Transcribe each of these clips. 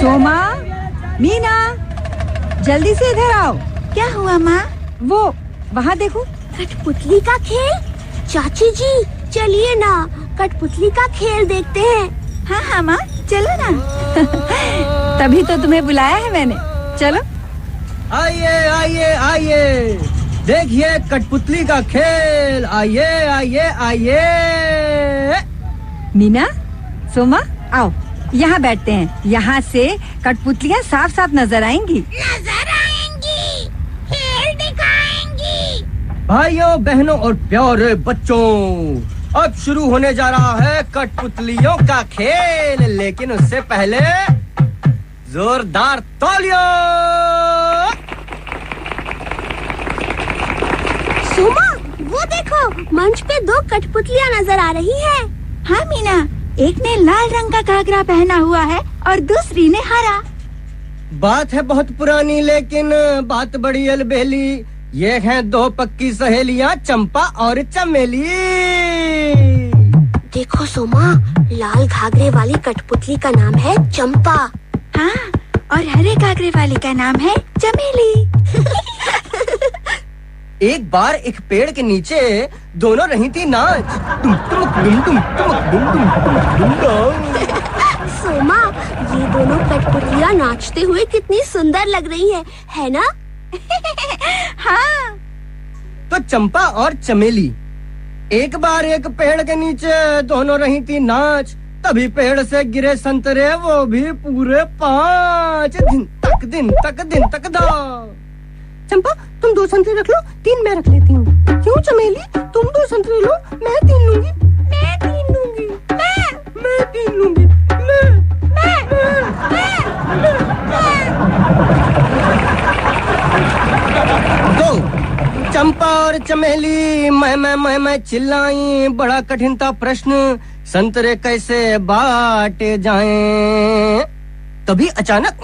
सोमा, मीना, जल्दी से इधर आओ। क्या हुआ माँ? वो वहाँ देखो। कठपुतली का खेल? चाची जी चलिए ना, कठपुतली का खेल देखते हैं। हाँ हाँ माँ, चलो ना। तभी तो तुम्हें बुलाया है मैंने। चलो। आइए आइए आइए, देखिए कठपुतली का खेल। आइए आइए आइए। मीना, सोमा, आओ यहाँ बैठते हैं। यहाँ से कठपुतलियाँ साफ साफ नजर आएंगी। खेल दिखाएंगी। भाइयों बहनों और प्यारे बच्चों, अब शुरू होने जा रहा है कठपुतलियों का खेल। लेकिन उससे पहले जोरदार तालियां। सोमा, वो देखो, मंच पे 2 कठपुतलियाँ नजर आ रही हैं। हाँ मीना, एक ने लाल रंग का घाघरा पहना हुआ है और दूसरी ने हरा। बात है बहुत पुरानी, लेकिन बात बड़ी अलबेली। ये हैं 2 पक्की सहेलियां, चंपा और चमेली। देखो सोमा, लाल घाघरे वाली कठपुतली का नाम है चंपा। हाँ, और हरे घाघरे वाली का नाम है चमेली। एक बार एक पेड़ के नीचे दोनों रही थी नाच। सोमा, ये दोनों कठपुतलियाँ नाचते हुए कितनी सुंदर लग रही है ना? हाँ। तो चंपा और चमेली एक बार एक पेड़ के नीचे दोनों रही थी नाच। तभी पेड़ से गिरे संतरे, वो भी पूरे 5। दिन तक दा। चंपा, तुम 2 संतरे रख लो, 3 मैं रख लेती हूँ। क्यों चमेली, तुम 2 संतरे लो, मैं 3 लूंगी। मैं 3 लूंगी। मैं 3 लूंगी। तो चंपा और चमेली मैं चिल्लाई। बड़ा कठिन था प्रश्न, संतरे कैसे बांटे जाएं। तभी अचानक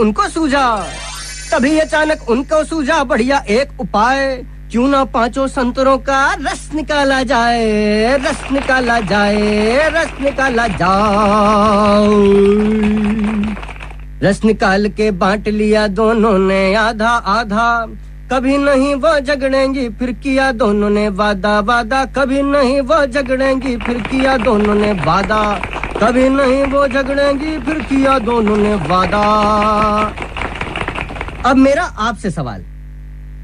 उनको सूझा बढ़िया एक उपाय। क्यों ना 5 संतरों का रस निकाला जाए। रस निकाल के बांट लिया दोनों ने आधा आधा। कभी नहीं वो झगड़ेंगी, फिर किया दोनों ने वादा। कभी नहीं वो झगड़ेंगी, फिर किया दोनों ने वादा। कभी नहीं वो झगड़ेंगी, फिर किया दोनों ने वादा। अब मेरा आपसे सवाल,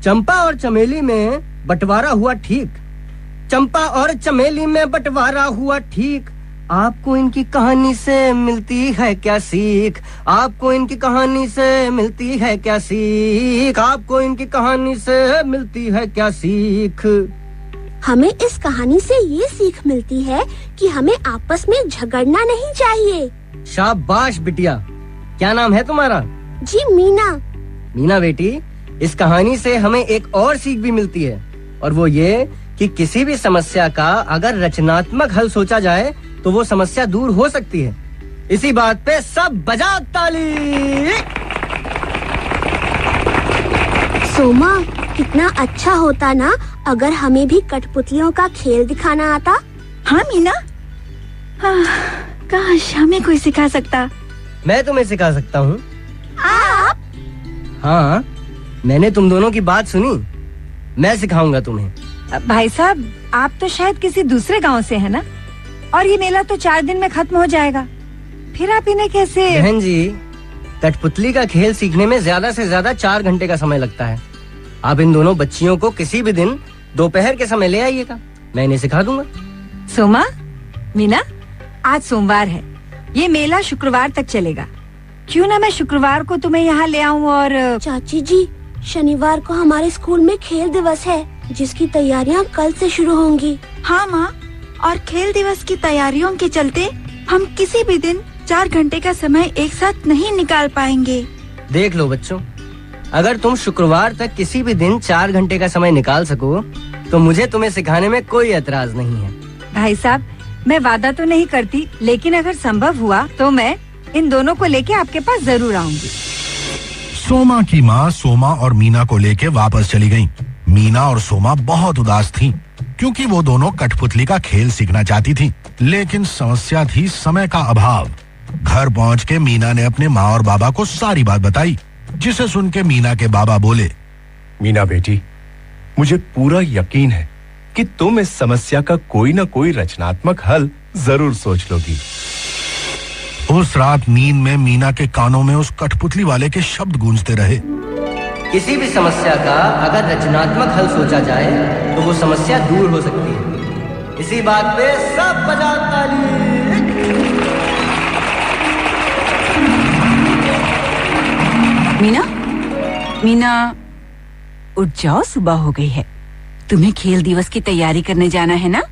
चंपा और चमेली में बंटवारा हुआ ठीक। आपको इनकी कहानी से मिलती है क्या सीख? हमें इस कहानी से ये सीख मिलती है कि हमें आपस में झगड़ना नहीं चाहिए। शाबाश बिटिया, क्या नाम है तुम्हारा? जी मीना बेटी, इस कहानी से हमें एक और सीख भी मिलती है, और वो ये कि किसी भी समस्या का अगर रचनात्मक हल सोचा जाए तो वो समस्या दूर हो सकती है। इसी बात पे सब बजाओ ताली। सोमा, कितना अच्छा होता ना अगर हमें भी कठपुतलियों का खेल दिखाना आता। हाँ मीना, हाँ, काश हमें कोई सिखा सकता। मैं तुम्हें सिखा सकता हूँ। आप? हाँ, मैंने तुम दोनों की बात सुनी, मैं सिखाऊंगा तुम्हें। भाई साहब, आप तो शायद किसी दूसरे गांव से है ना, और ये मेला तो 4 दिन में खत्म हो जाएगा, फिर आप इन्हें कैसे? बहन जी, कठपुतली का खेल सीखने में ज्यादा से ज्यादा 4 घंटे का समय लगता है। आप इन दोनों बच्चियों को किसी भी दिन दोपहर के समय ले आइएगा, मैं इन्हें सिखा दूंगा। सोमा, मीना, आज सोमवार है, ये मेला शुक्रवार तक चलेगा। क्यों ना मैं शुक्रवार को तुम्हें यहाँ ले आऊँ। और चाची जी, शनिवार को हमारे स्कूल में खेल दिवस है, जिसकी तैयारियाँ कल से शुरू होंगी। हाँ माँ, और खेल दिवस की तैयारियों के चलते हम किसी भी दिन 4 घंटे का समय एक साथ नहीं निकाल पाएंगे। देख लो बच्चों, अगर तुम शुक्रवार तक किसी भी दिन 4 घंटे का समय निकाल सको तो मुझे तुम्हें सिखाने में कोई एतराज नहीं है। भाई साहब, मैं वादा तो नहीं करती, लेकिन अगर संभव हुआ तो मैं इन दोनों को लेके आपके पास जरूर आऊंगी। सोमा की माँ सोमा और मीना को लेके वापस चली गयी। मीना और सोमा बहुत उदास थीं, क्योंकि वो दोनों कठपुतली का खेल सीखना चाहती थी। लेकिन समस्या थी समय का अभाव। घर पहुंच के मीना ने अपने माँ और बाबा को सारी बात बताई, जिसे सुन के मीना के बाबा बोले, मीना बेटी, मुझे पूरा यकीन है कि तुम इस समस्या का कोई ना कोई रचनात्मक हल जरूर सोच लोगी। उस रात नींद में मीना के कानों में उस कठपुतली वाले के शब्द गूंजते रहे। किसी भी समस्या का अगर रचनात्मक हल सोचा जाए तो वो समस्या दूर हो सकती है। इसी बात पे सब बजाओ ताली। मीना, उठ जाओ, सुबह हो गई है। तुम्हें खेल दिवस की तैयारी करने जाना है ना?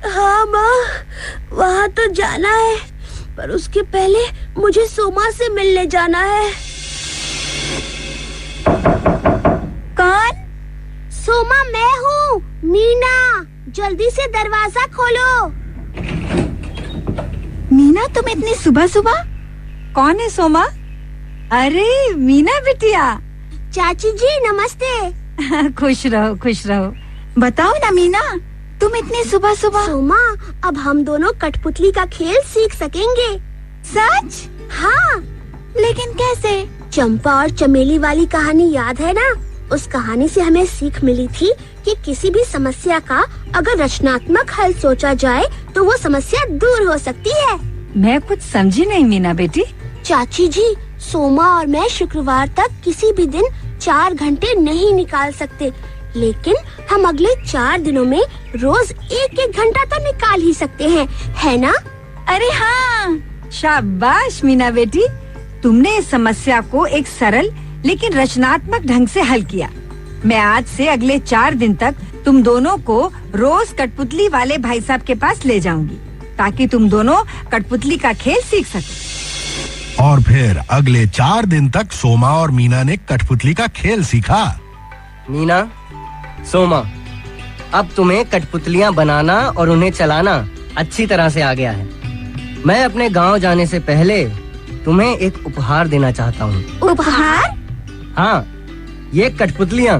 हाँ माँ, वहाँ तो जाना है, पर उसके पहले मुझे सोमा से मिलने जाना है। कौन? सोमा मैं हूँ, मीना। जल्दी से दरवाजा खोलो। मीना, तुम इतनी सुबह सुबह? कौन है सोमा? अरे मीना बिटिया। चाची जी नमस्ते। खुश रहो, खुश रहो। बताओ ना मीना, तुम इतनी सुबह सुबह? सोमा, अब हम दोनों कठपुतली का खेल सीख सकेंगे। सच? हाँ। लेकिन कैसे? चंपा और चमेली वाली कहानी याद है ना? उस कहानी से हमें सीख मिली थी कि किसी भी समस्या का अगर रचनात्मक हल सोचा जाए तो वो समस्या दूर हो सकती है। मैं कुछ समझी नहीं मीना बेटी। चाची जी, सोमा और मैं शुक्रवार तक किसी भी दिन 4 घंटे नहीं निकाल सकते, लेकिन हम अगले 4 दिनों में रोज 1-1 घंटा तो निकाल ही सकते हैं, है ना? अरे हाँ, शाबाश मीना बेटी, तुमने इस समस्या को एक सरल लेकिन रचनात्मक ढंग से हल किया। मैं आज से अगले 4 दिन तक तुम दोनों को रोज कठपुतली वाले भाई साहब के पास ले जाऊंगी, ताकि तुम दोनों कठपुतली का खेल सीख सको। और फिर अगले 4 दिन तक सोमा और मीना ने कठपुतली का खेल सीखा। मीना, सोमा, अब तुम्हें कठपुतलियां बनाना और उन्हें चलाना अच्छी तरह से आ गया है। मैं अपने गांव जाने से पहले तुम्हें एक उपहार देना चाहता हूँ। उपहार? हाँ, ये कठपुतलियां,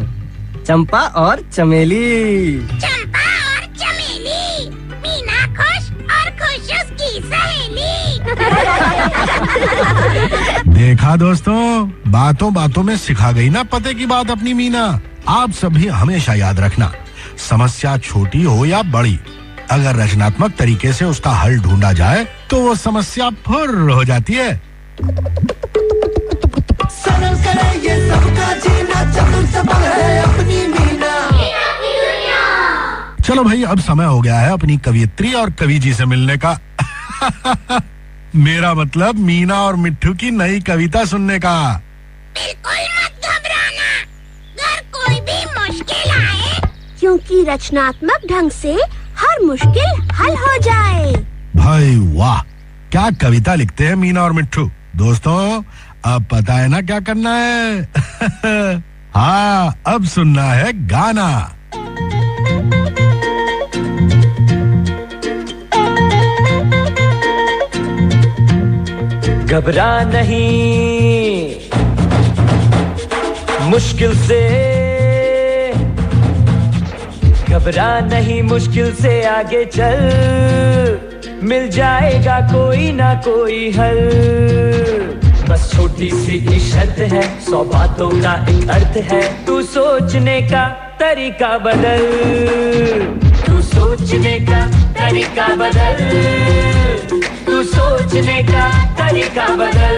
चंपा और चमेली। चंपा और चमेली, मीना खुश और खुश उसकी सहेली। देखा दोस्तों, बातों बातों में सिखा गई ना पते की बात अपनी मीना। आप सभी हमेशा याद रखना, समस्या छोटी हो या बड़ी, अगर रचनात्मक तरीके से उसका हल ढूंढा जाए तो वो समस्या फुर्र हो जाती है। सरल करे ये सबका जीना, चतुर सबल है अपनी मीना। चलो भाई, अब समय हो गया है अपनी कवियत्री और कवि जी से मिलने का। मेरा मतलब मीना और मिट्ठू की नई कविता सुनने का। बिल्कुल मत घबराना, अगर कोई भी मुश्किल आए, क्योंकि रचनात्मक ढंग से हर मुश्किल हल हो जाए। भाई वाह, क्या कविता लिखते हैं मीना और मिट्ठू। दोस्तों, अब पता है ना क्या करना है? हाँ, अब सुनना है गाना। घबरा नहीं मुश्किल से, घबरा नहीं मुश्किल से आगे चल, मिल जाएगा कोई ना कोई हल। बस छोटी सी शर्त है, 100 बातों का एक अर्थ है, तू सोचने का तरीका बदल, तू सोचने का तरीका बदल, तू सोचने का तरीका बदल।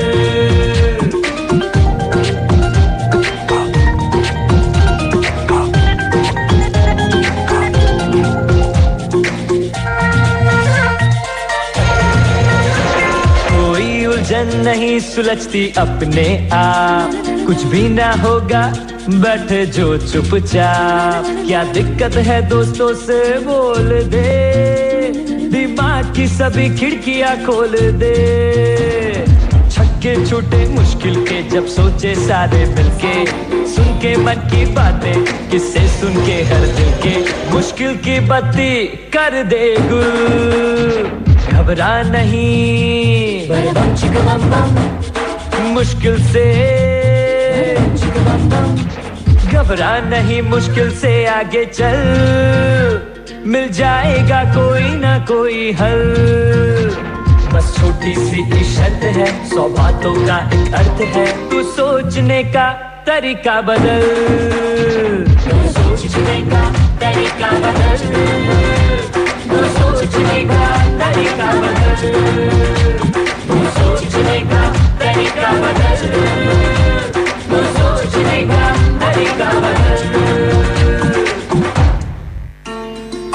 नहीं सुलझती अपने आप, कुछ भी ना होगा बैठ जो चुपचाप, क्या दिक्कत है दोस्तों से बोल दे, दिमाग की सभी खिड़कियां खोल दे। छक्के छूटे मुश्किल के जब सोचे सारे मिलके, सुन के मन की बातें किससे सुन के हर दिल के, मुश्किल की बत्ती कर दे गुल। घबरा नहीं मुश्किल से, घबरा नहीं, मुश्किल से आगे चल, मिल जाएगा कोई ना कोई हल। बस छोटी सी शर्त है, 100 बातों का एक अर्थ है, तू सोचने का तरीका बदल, तू सोचने का तरीका बदल, तू सोचने का तरीका बदल, तू सोचने का तरीका बदल, तू सोचने का तरीका बदल।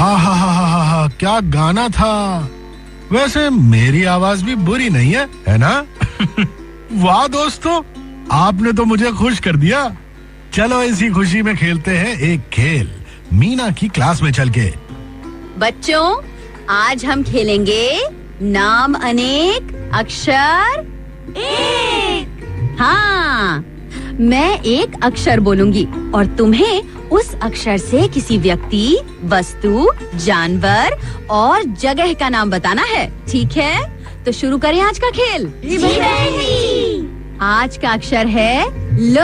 आहा, क्या गाना था। वैसे मेरी आवाज भी बुरी नहीं है ना? वाह दोस्तों, आपने तो मुझे खुश कर दिया। चलो इसी खुशी में खेलते हैं एक खेल, मीना की क्लास में चल के। बच्चों, आज हम खेलेंगे नाम अनेक अक्षर एक। हाँ, मैं एक अक्षर बोलूंगी और तुम्हें उस अक्षर से किसी व्यक्ति, वस्तु, जानवर और जगह का नाम बताना है, ठीक है? तो शुरू करें आज का खेल। आज का अक्षर है ल।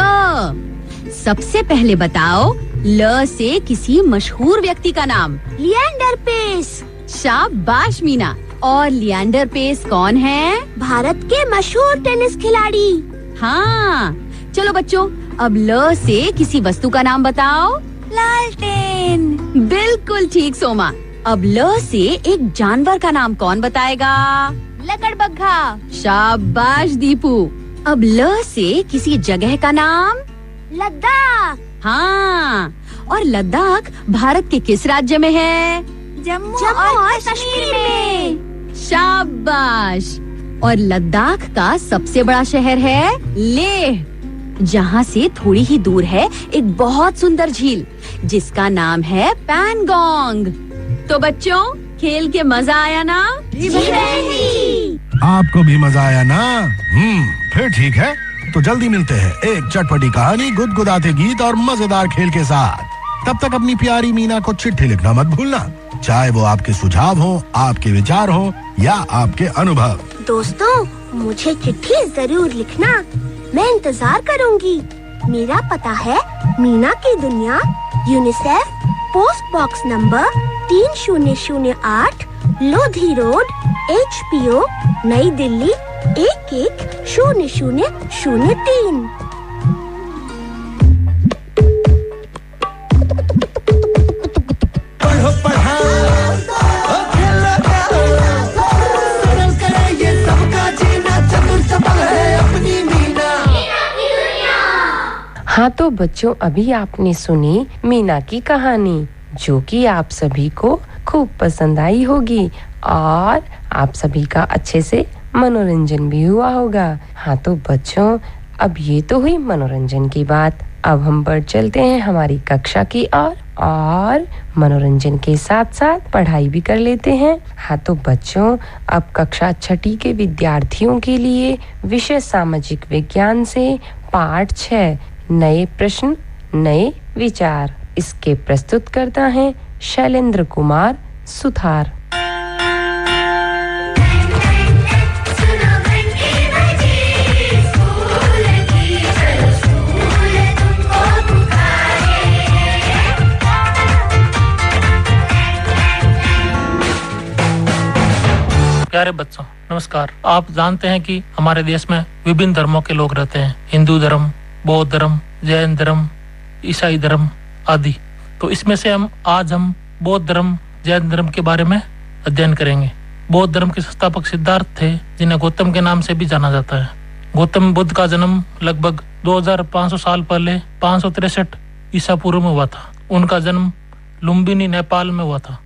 सबसे पहले बताओ ल से किसी मशहूर व्यक्ति का नाम। लिएंडर पेस। शाबाश मीना। और लिएंडर पेस कौन है? भारत के मशहूर टेनिस खिलाड़ी। हाँ, चलो बच्चों, अब ल से किसी वस्तु का नाम बताओ। लालटेन। बिल्कुल ठीक सोमा। अब ल से एक जानवर का नाम कौन बताएगा? लकड़बग्घा। शाबाश दीपू। अब ल से किसी जगह का नाम। लद्दाख। हाँ, और लद्दाख भारत के किस राज्य में है? जम्मू और कश्मीर में। शाबाश। और लद्दाख का सबसे बड़ा शहर है लेह, जहाँ से थोड़ी ही दूर है एक बहुत सुंदर झील जिसका नाम है पैंगोंग। तो बच्चों, खेल के मजा आया ना? आपको भी मजा आया ना? फिर ठीक है, तो जल्दी मिलते हैं एक चटपटी कहानी, गुदगुदाते गीत और मजेदार खेल के साथ। तब तक अपनी प्यारी मीना को चिट्ठी लिखना मत भूलना, चाहे वो आपके सुझाव हो, आपके विचार हो या आपके अनुभव। दोस्तों, मुझे चिट्ठी जरूर लिखना, मैं इंतजार करूंगी। मेरा पता है मीना की दुनिया, UNICEF, post box number 3008, Lodhi road, HPO, नई दिल्ली 110003। पढ़ो पढ़ाओ, खेलो गाओ, सरल करे ये सबका जीना, चतुर चपल है अपनी मीना। हाँ तो बच्चों, अभी आपने सुनी मीना की कहानी, जो कि आप सभी को खूब पसंद आई होगी और आप सभी का अच्छे से मनोरंजन भी हुआ होगा। हाँ तो बच्चों, अब ये तो हुई मनोरंजन की बात। अब हम बढ़ चलते हैं हमारी कक्षा की ओर और मनोरंजन के साथ साथ पढ़ाई भी कर लेते हैं। हाँ तो बच्चों, अब कक्षा 6 के विद्यार्थियों के लिए विषय सामाजिक विज्ञान से पाठ 6, नए प्रश्न नए विचार, इसके प्रस्तुत करता है शैलेंद्र कुमार सुथार। प्यारे बच्चों, नमस्कार। आप जानते हैं कि हमारे देश में विभिन्न धर्मों के लोग रहते हैं, हिंदू धर्म, बौद्ध धर्म, जैन धर्म, ईसाई धर्म आदि। तो इसमें से आज हम बौद्ध धर्म, जैन धर्म के बारे में अध्ययन करेंगे। बौद्ध धर्म के संस्थापक सिद्धार्थ थे, जिन्हें गौतम के नाम से भी जाना जाता है। गौतम बुद्ध का जन्म लगभग 2500 साल पहले 563 ईसा पूर्व में हुआ था। उनका जन्म लुम्बिनी, नेपाल में हुआ था।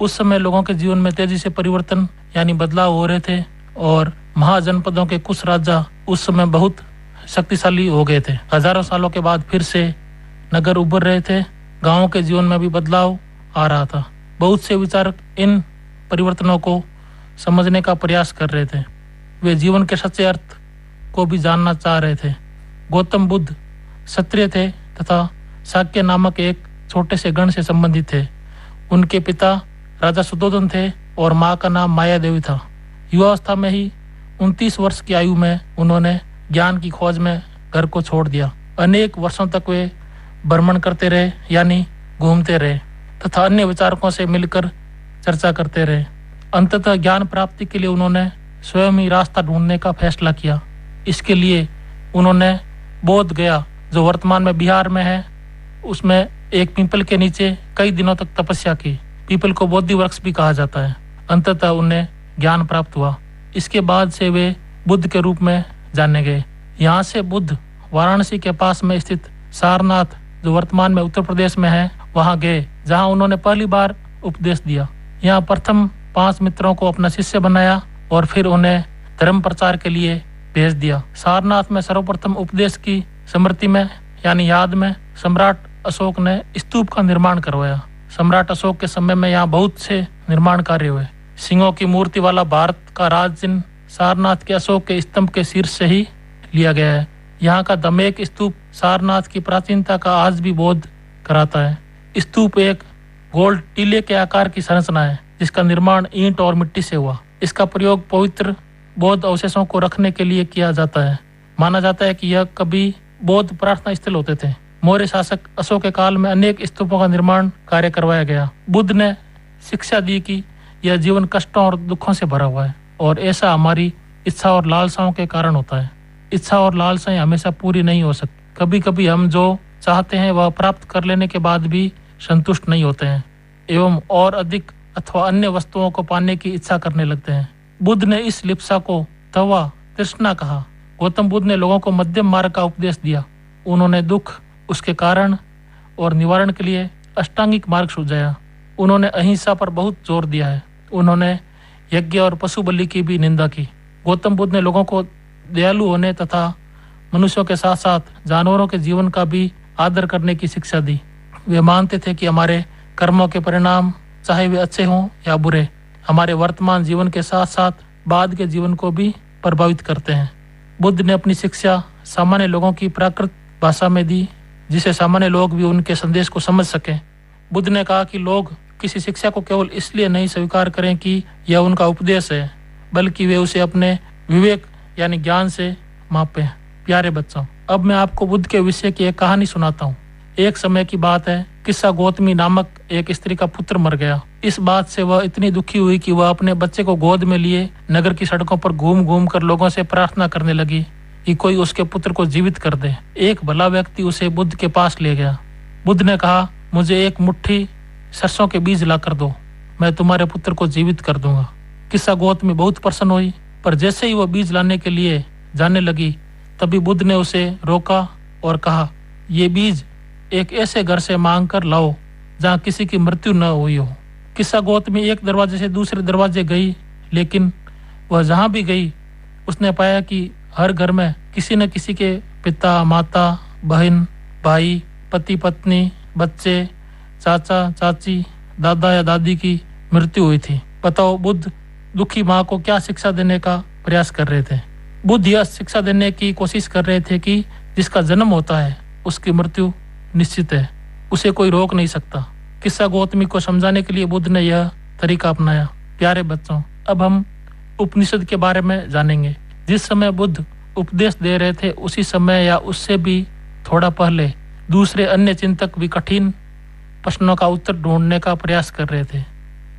उस समय लोगों के जीवन में तेजी से परिवर्तन यानी बदलाव हो रहे थे और महाजनपदों के कुछ राजा उस समय बहुत शक्तिशाली हो गए थे। हजारों सालों के बाद फिर से नगर उभर रहे थे, गांवों के जीवन में भी बदलाव आ रहा था। बहुत से विचारक इन परिवर्तनों को समझने का प्रयास कर रहे थे। वे जीवन के सच्चे अर्थ को भी जानना चाह रहे थे। गौतम बुद्ध क्षत्रिय थे तथा शाक्य नामक एक छोटे से गण से संबंधित थे। उनके पिता राजा सुद्धोधन थे और माँ का नाम माया देवी था। युवावस्था में ही 29 वर्ष की आयु में उन्होंने ज्ञान की खोज में घर को छोड़ दिया। अनेक वर्षों तक वे भ्रमण करते रहे यानी घूमते रहे तथा अन्य विचारकों से मिलकर चर्चा करते रहे। अंततः ज्ञान प्राप्ति के लिए उन्होंने स्वयं ही रास्ता ढूंढने का फैसला किया। इसके लिए उन्होंने बोध गया, जो वर्तमान में बिहार में है, उसमें एक पीपल के नीचे कई दिनों तक तपस्या की। पीपल को बोधि वृक्ष भी कहा जाता है। अंततः उन्हें ज्ञान प्राप्त हुआ। इसके बाद से वे बुद्ध के रूप में जाने गए। यहाँ से बुद्ध वाराणसी के पास में स्थित सारनाथ, जो वर्तमान में उत्तर प्रदेश में है, वहाँ गए, जहाँ उन्होंने पहली बार उपदेश दिया। यहाँ प्रथम 5 मित्रों को अपना शिष्य बनाया और फिर उन्हें धर्म प्रचार के लिए भेज दिया। सारनाथ में सर्वप्रथम उपदेश की स्मृति में यानी याद में सम्राट अशोक ने स्तूप का निर्माण करवाया। सम्राट अशोक के समय में यहाँ बहुत से निर्माण कार्य हुए। सिंहों की मूर्ति वाला भारत का राज चिन्ह सारनाथ के अशोक के स्तंभ के शीर्ष से ही लिया गया है। यहाँ का दमेक स्तूप सारनाथ की प्राचीनता का आज भी बोध कराता है। स्तूप एक गोल टीले के आकार की संरचना है, जिसका निर्माण ईंट और मिट्टी से हुआ। इसका प्रयोग पवित्र बौद्ध अवशेषों को रखने के लिए किया जाता है। माना जाता है कि यह कभी बौद्ध प्रार्थना स्थल होते थे। मौर्य शासक अशोक के काल में अनेक स्तूपों का निर्माण कार्य करवाया गया। बुद्ध ने शिक्षा दी कि यह जीवन कष्टों और दुखों से भरा हुआ है और ऐसा हमारी इच्छा और लालसाओं के कारण होता है। इच्छा और लालसाएं हमेशा पूरी नहीं हो सकती। कभी कभी हम जो चाहते हैं वह प्राप्त कर लेने के बाद भी संतुष्ट नहीं होते हैं एवं और अधिक अथवा अन्य वस्तुओं को पाने की इच्छा करने लगते हैं। बुद्ध ने इस लिप्सा को तवा तृष्णा कहा। गौतम बुद्ध ने लोगों को मध्यम मार्ग का उपदेश दिया। उन्होंने दुख, उसके कारण और निवारण के लिए अष्टांगिक मार्ग सुझाया। उन्होंने अहिंसा पर बहुत जोर दिया है। उन्होंने यज्ञ और पशु बलि की भी निंदा की। गौतम बुद्ध ने लोगों को दयालु होने तथा मनुष्यों के साथ साथ जानवरों के जीवन का भी आदर करने की शिक्षा दी। वे मानते थे कि हमारे कर्मों के परिणाम, चाहे वे अच्छे हों या बुरे, हमारे वर्तमान जीवन के साथ साथ बाद के जीवन को भी प्रभावित करते हैं। बुद्ध ने अपनी शिक्षा सामान्य लोगों की प्राकृत भाषा में दी, जिसे सामान्य लोग भी उनके संदेश को समझ सकें। बुद्ध ने कहा कि लोग किसी शिक्षा को केवल इसलिए नहीं स्वीकार करें कि यह उनका उपदेश है, बल्कि वे उसे अपने विवेक यानी ज्ञान से मापें। प्यारे बच्चों, अब मैं आपको बुद्ध के विषय की एक कहानी सुनाता हूँ। एक समय की बात है, किस्सा गौतमी नामक एक स्त्री का पुत्र मर गया। इस बात से वह इतनी दुखी हुई कि वह अपने बच्चे को गोद में लिए नगर की सड़कों पर घूम घूम कर लोगों से प्रार्थना करने लगी कि कोई उसके पुत्र को जीवित कर दे। एक भला व्यक्ति उसे बुद्ध के पास ले गया। बुद्ध ने कहा, मुझे एक मुट्ठी सरसों के बीज ला कर दो, मैं तुम्हारे पुत्र को जीवित कर दूंगा। किस्सा गौतमी बहुत प्रसन्न हुई, पर जैसे ही वह बीज लाने के लिए जाने लगी, तभी बुद्ध ने उसे रोका और कहा, ये बीज एक ऐसे घर से मांग कर लाओ जहाँ किसी की मृत्यु न हुई हो। किस्सा गौतमी एक दरवाजे से दूसरे दरवाजे गई, लेकिन वह जहाँ भी गई उसने पाया कि हर घर में किसी न किसी के पिता, माता, बहन, भाई, पति, पत्नी, बच्चे, चाचा, चाची, दादा या दादी की मृत्यु हुई थी। बताओ, बुद्ध दुखी माँ को क्या शिक्षा देने का प्रयास कर रहे थे? बुद्ध यह शिक्षा देने की कोशिश कर रहे थे कि जिसका जन्म होता है उसकी मृत्यु निश्चित है, उसे कोई रोक नहीं सकता। किस्सा गौतमी को समझाने के लिए बुद्ध ने यह तरीका अपनाया। प्यारे बच्चों, अब हम उपनिषद के बारे में जानेंगे। जिस समय बुद्ध उपदेश दे रहे थे, उसी समय या उससे भी थोड़ा पहले दूसरे अन्य चिंतक भी कठिन प्रश्नों का उत्तर ढूंढने का प्रयास कर रहे थे।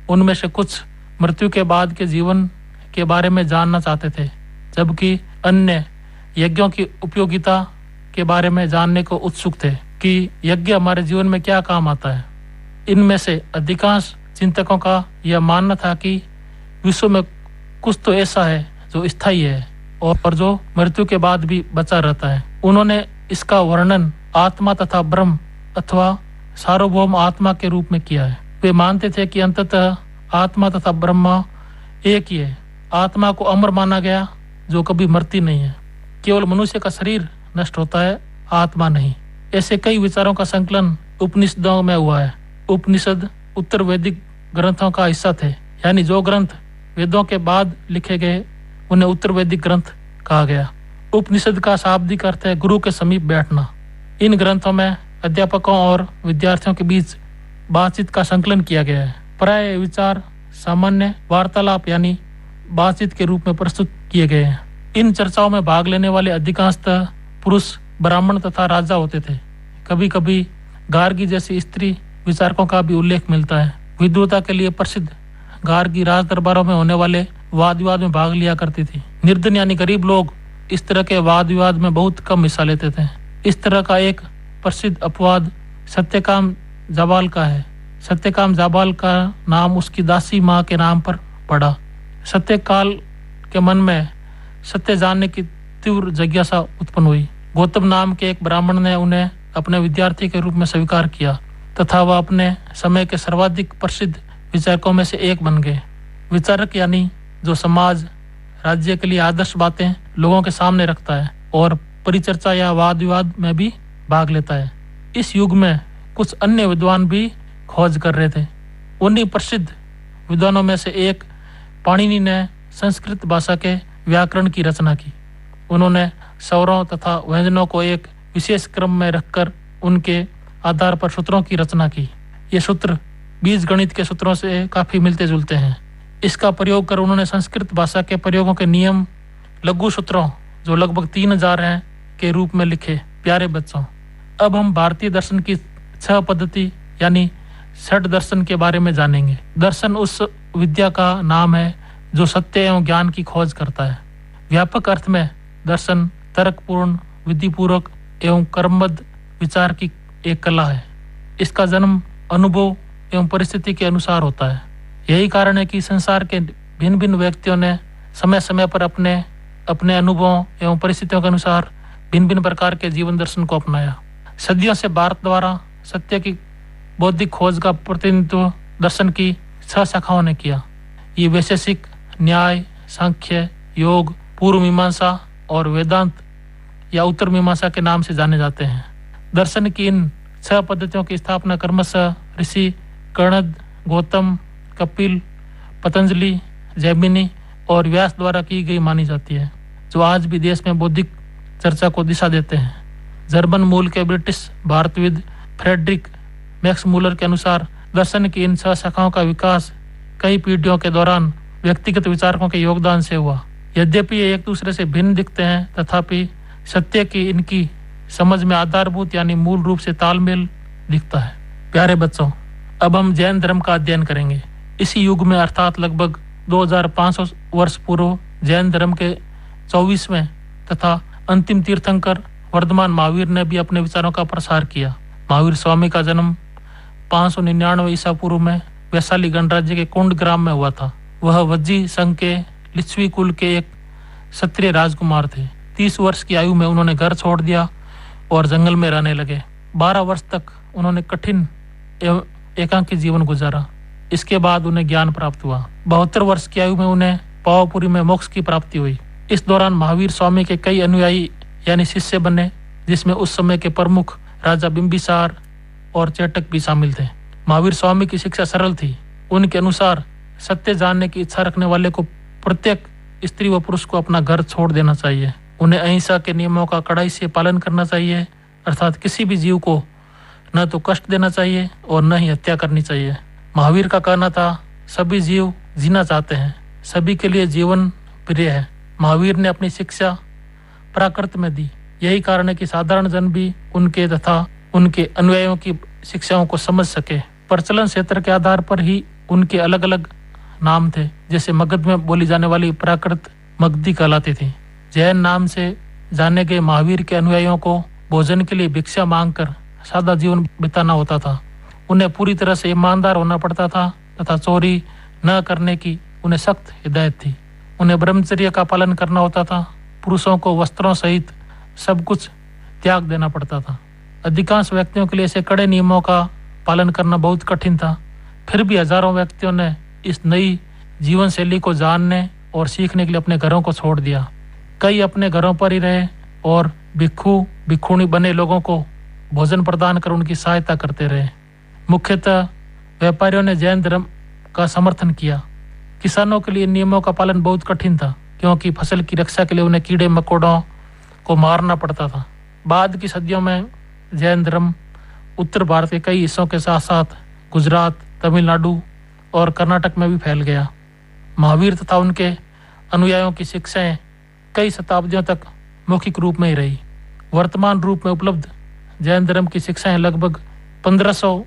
उनमें से कुछ मृत्यु के बाद के जीवन के बारे में जानना चाहते थे, जबकि अन्य यज्ञों की उपयोगिता के बारे में जानने को उत्सुक थे कि यज्ञ हमारे जीवन में क्या काम आता है। इनमें से अधिकांश चिंतकों का यह मानना था कि विश्व में कुछ तो ऐसा है जो स्थायी है और जो मृत्यु के बाद भी बचा रहता है। उन्होंने इसका वर्णन आत्मा तथा ब्रह्म अथवा सार्वभौम आत्मा के रूप में किया है। वे मानते थे कि अंततः आत्मा तथा ब्रह्म एक ही है। आत्मा को अमर माना गया, जो कभी मरती नहीं है। केवल मनुष्य का शरीर नष्ट होता है, आत्मा नहीं। ऐसे कई विचारों का संकलन उपनिषदों में हुआ है। उपनिषद उत्तर वैदिक ग्रंथों का हिस्सा थे, यानी जो ग्रंथ वेदों के बाद लिखे गए उन्हें उत्तर वैदिक ग्रंथ कहा गया। उपनिषद का शाब्दिक अर्थ है गुरु के समीप बैठना। इन ग्रंथों में अध्यापकों और विद्यार्थियों के बीच बातचीत का संकलन किया गया है। प्राय विचार सामान्य वार्तालाप यानी बातचीत के रूप में प्रस्तुत किए गए हैं। इन चर्चाओं में भाग लेने वाले अधिकांशतः पुरुष, ब्राह्मण तथा राजा होते थे, कभी कभी गार्गी जैसी स्त्री विचारकों का भी उल्लेख मिलता है। विद्वता के लिए प्रसिद्ध गार्गी राज दरबारों में होने वाले वाद विवाद में भाग लिया करती थी। निर्धन यानी गरीब लोग इस तरह के वाद विवाद में बहुत कम हिस्सा लेते थे। इस तरह का एक प्रसिद्ध अपवाद सत्यकाम जाबाल का है। सत्यकाम जाबाल का नाम उसकी दासी माँ के नाम पर पड़ा। सत्यकाल के मन में सत्य जानने की तीव्र जिज्ञासा उत्पन्न हुई। गौतम नाम के एक ब्राह्मण ने उन्हें अपने विद्यार्थी के रूप में स्वीकार किया तथा वह अपने समय के सर्वाधिक प्रसिद्ध विचारकों में से एक बन गए। विचारक यानी जो समाज राज्य के लिए आदर्श बातें लोगों के सामने रखता है और परिचर्चा या वाद विवाद में भी भाग लेता है। इस युग में कुछ अन्य विद्वान भी खोज कर रहे थे। उन्हीं प्रसिद्ध विद्वानों में से एक पाणिनि ने संस्कृत भाषा के व्याकरण की रचना की। उन्होंने स्वरों तथा व्यंजनों को एक विशेष क्रम में रखकर उनके आधार पर सूत्रों की रचना की। ये सूत्र बीज गणित के सूत्रों से काफी मिलते जुलते हैं। इसका प्रयोग कर उन्होंने संस्कृत भाषा के प्रयोगों के नियम लघु सूत्रों जो लगभग 3000 हैं के रूप में लिखे। प्यारे बच्चों, अब हम भारतीय दर्शन की 6 पद्धति यानी 6 दर्शन के बारे में जानेंगे। दर्शन उस विद्या का नाम है जो सत्य एवं ज्ञान की खोज करता है। व्यापक अर्थ में दर्शन तर्कपूर्ण, विधिपूर्वक एवं कर्मबद्ध विचार की एक कला है। इसका जन्म अनुभव एवं परिस्थिति के अनुसार होता है। यही कारण है कि संसार के भिन्न भिन्न व्यक्तियों ने समय समय पर अपने अपने अनुभवों एवं परिस्थितियों के अनुसार भिन्न भिन्न प्रकार के जीवन दर्शन को अपनाया। सदियों से भारत द्वारा सत्य की बौद्धिक खोज का प्रतिनिधित्व दर्शन की 6 शाखाओं ने किया। ये वैशेषिक, न्याय, सांख्य, योग, पूर्व मीमांसा और वेदांत या उत्तर मीमांसा के नाम से जाने जाते हैं। दर्शन की इन 6 पद्धतियों की स्थापना क्रमशः ऋषि कणद, गौतम, कपिल, पतंजलि, जैमिनी और व्यास द्वारा की गई मानी जाती है, जो आज भी देश में बौद्धिक चर्चा को दिशा देते हैं। जर्मन मूल के ब्रिटिश भारतविद फ्रेडरिक मैक्स मूलर के अनुसार दर्शन की इन 6 शाखाओं का विकास कई पीढ़ियों के दौरान व्यक्तिगत विचारकों के योगदान से हुआ। यद्यपि ये एक दूसरे से भिन्न दिखते हैं, तथापि सत्य की इनकी समझ में आधारभूत यानी मूल रूप से तालमेल दिखता है। प्यारे बच्चों, अब हम जैन धर्म का अध्ययन करेंगे। इसी युग में अर्थात लगभग 2500 वर्ष पूर्व जैन धर्म के 24वें तथा अंतिम तीर्थंकर वर्धमान महावीर ने भी अपने विचारों का प्रसार किया। महावीर स्वामी का जन्म 599 ईसा पूर्व में वैशाली गणराज्य के कुंड ग्राम में हुआ था। वह वज्जी संघ के लिच्छवी कुल के एक क्षत्रिय राजकुमार थे। 30 वर्ष की आयु में उन्होंने घर छोड़ दिया और जंगल में रहने लगे। 12 वर्ष तक उन्होंने कठिन एवं एकांकी जीवन गुजारा। इसके बाद उन्हें ज्ञान प्राप्त हुआ। 72 वर्ष की आयु में उन्हें पावापुरी में मोक्ष की प्राप्ति हुई। इस दौरान महावीर स्वामी के कई अनुयायी यानी शिष्य बने, जिसमें उस समय के प्रमुख राजा बिंबिसार और चेटक भी शामिल थे। महावीर स्वामी की शिक्षा सरल थी। उनके अनुसार सत्य जानने की इच्छा रखने वाले को प्रत्येक स्त्री व पुरुष को अपना घर छोड़ देना चाहिए। उन्हें अहिंसा के नियमों का कड़ाई से पालन करना चाहिए, अर्थात किसी भी जीव को न तो कष्ट देना चाहिए और न ही हत्या करनी चाहिए। महावीर का कहना था, सभी जीव जीना चाहते हैं, सभी के लिए जीवन प्रिय है। महावीर ने अपनी शिक्षा प्राकृत में दी। यही कारण है कि साधारण जन भी उनके तथा उनके अनुयायियों की शिक्षाओं को समझ सके। प्रचलन क्षेत्र के आधार पर ही उनके अलग अलग नाम थे। जैसे मगध में बोली जाने वाली प्राकृत मगधी कहलाती थी। जैन नाम से जाने गए महावीर के अनुयायियों को भोजन के लिए भिक्षा मांगकर सादा जीवन बिताना होता था। उन्हें पूरी तरह से ईमानदार होना पड़ता था तथा चोरी न करने की उन्हें सख्त हिदायत थी। उन्हें ब्रह्मचर्य का पालन करना होता था। पुरुषों को वस्त्रों सहित सब कुछ त्याग देना पड़ता था। अधिकांश व्यक्तियों के लिए ऐसे कड़े नियमों का पालन करना बहुत कठिन था। फिर भी हजारों व्यक्तियों ने इस नई जीवन शैली को जानने और सीखने के लिए अपने घरों को छोड़ दिया। कई अपने घरों पर ही रहे और भिक्षु भिक्षुणी बने लोगों को भोजन प्रदान कर उनकी सहायता करते रहे। मुख्यतः व्यापारियों ने जैन धर्म का समर्थन किया। किसानों के लिए नियमों का पालन बहुत कठिन था, क्योंकि फसल की रक्षा के लिए उन्हें कीड़े मकोड़ों को मारना पड़ता था। बाद की सदियों में जैन धर्म उत्तर भारत के कई हिस्सों के साथ साथ गुजरात, तमिलनाडु और कर्नाटक में भी फैल गया। महावीर तथा उनके अनुयायियों की शिक्षाएं कई शताब्दियों तक मौखिक रूप में ही रही। वर्तमान रूप में उपलब्ध जैन धर्म की शिक्षाएं लगभग 1500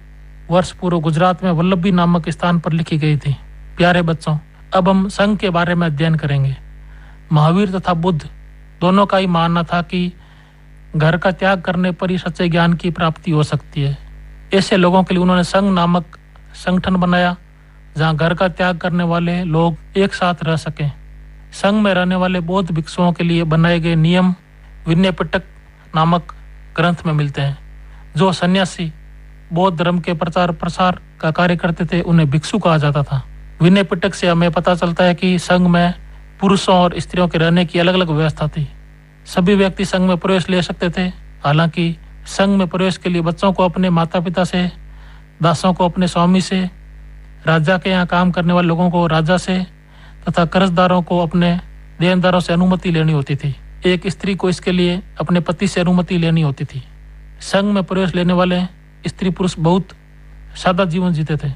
वर्ष पूर्व गुजरात में वल्लभी नामक स्थान पर लिखी गई थी। प्यारे बच्चों, अब हम संघ के बारे में अध्ययन करेंगे। महावीर तथा बुद्ध दोनों का ही मानना था कि घर का त्याग करने पर ही सच्चे ज्ञान की प्राप्ति हो सकती है। ऐसे लोगों के लिए उन्होंने संघ नामक संगठन बनाया, जहां घर का त्याग करने वाले लोग एक साथ रह सकें। संघ में रहने वाले बौद्ध भिक्षुओं के लिए बनाए गए नियम विनय पिटक नामक ग्रंथ में मिलते हैं। जो सन्यासी बौद्ध धर्म के प्रचार प्रसार का कार्य करते थे, उन्हें भिक्षु कहा जाता था। विनय पिटक से हमें पता चलता है कि संघ में पुरुषों और स्त्रियों के रहने की अलग अलग व्यवस्था थी। सभी व्यक्ति संघ में प्रवेश ले सकते थे। हालांकि संघ में प्रवेश के लिए बच्चों को अपने माता पिता से, दासों को अपने स्वामी से, राजा के यहाँ काम करने वाले लोगों को राजा से तथा कर्जदारों को अपने देनदारों से अनुमति लेनी होती थी। एक स्त्री को इसके लिए अपने पति से अनुमति लेनी होती थी। संघ में प्रवेश लेने वाले स्त्री पुरुष बहुत सादा जीवन जीते थे।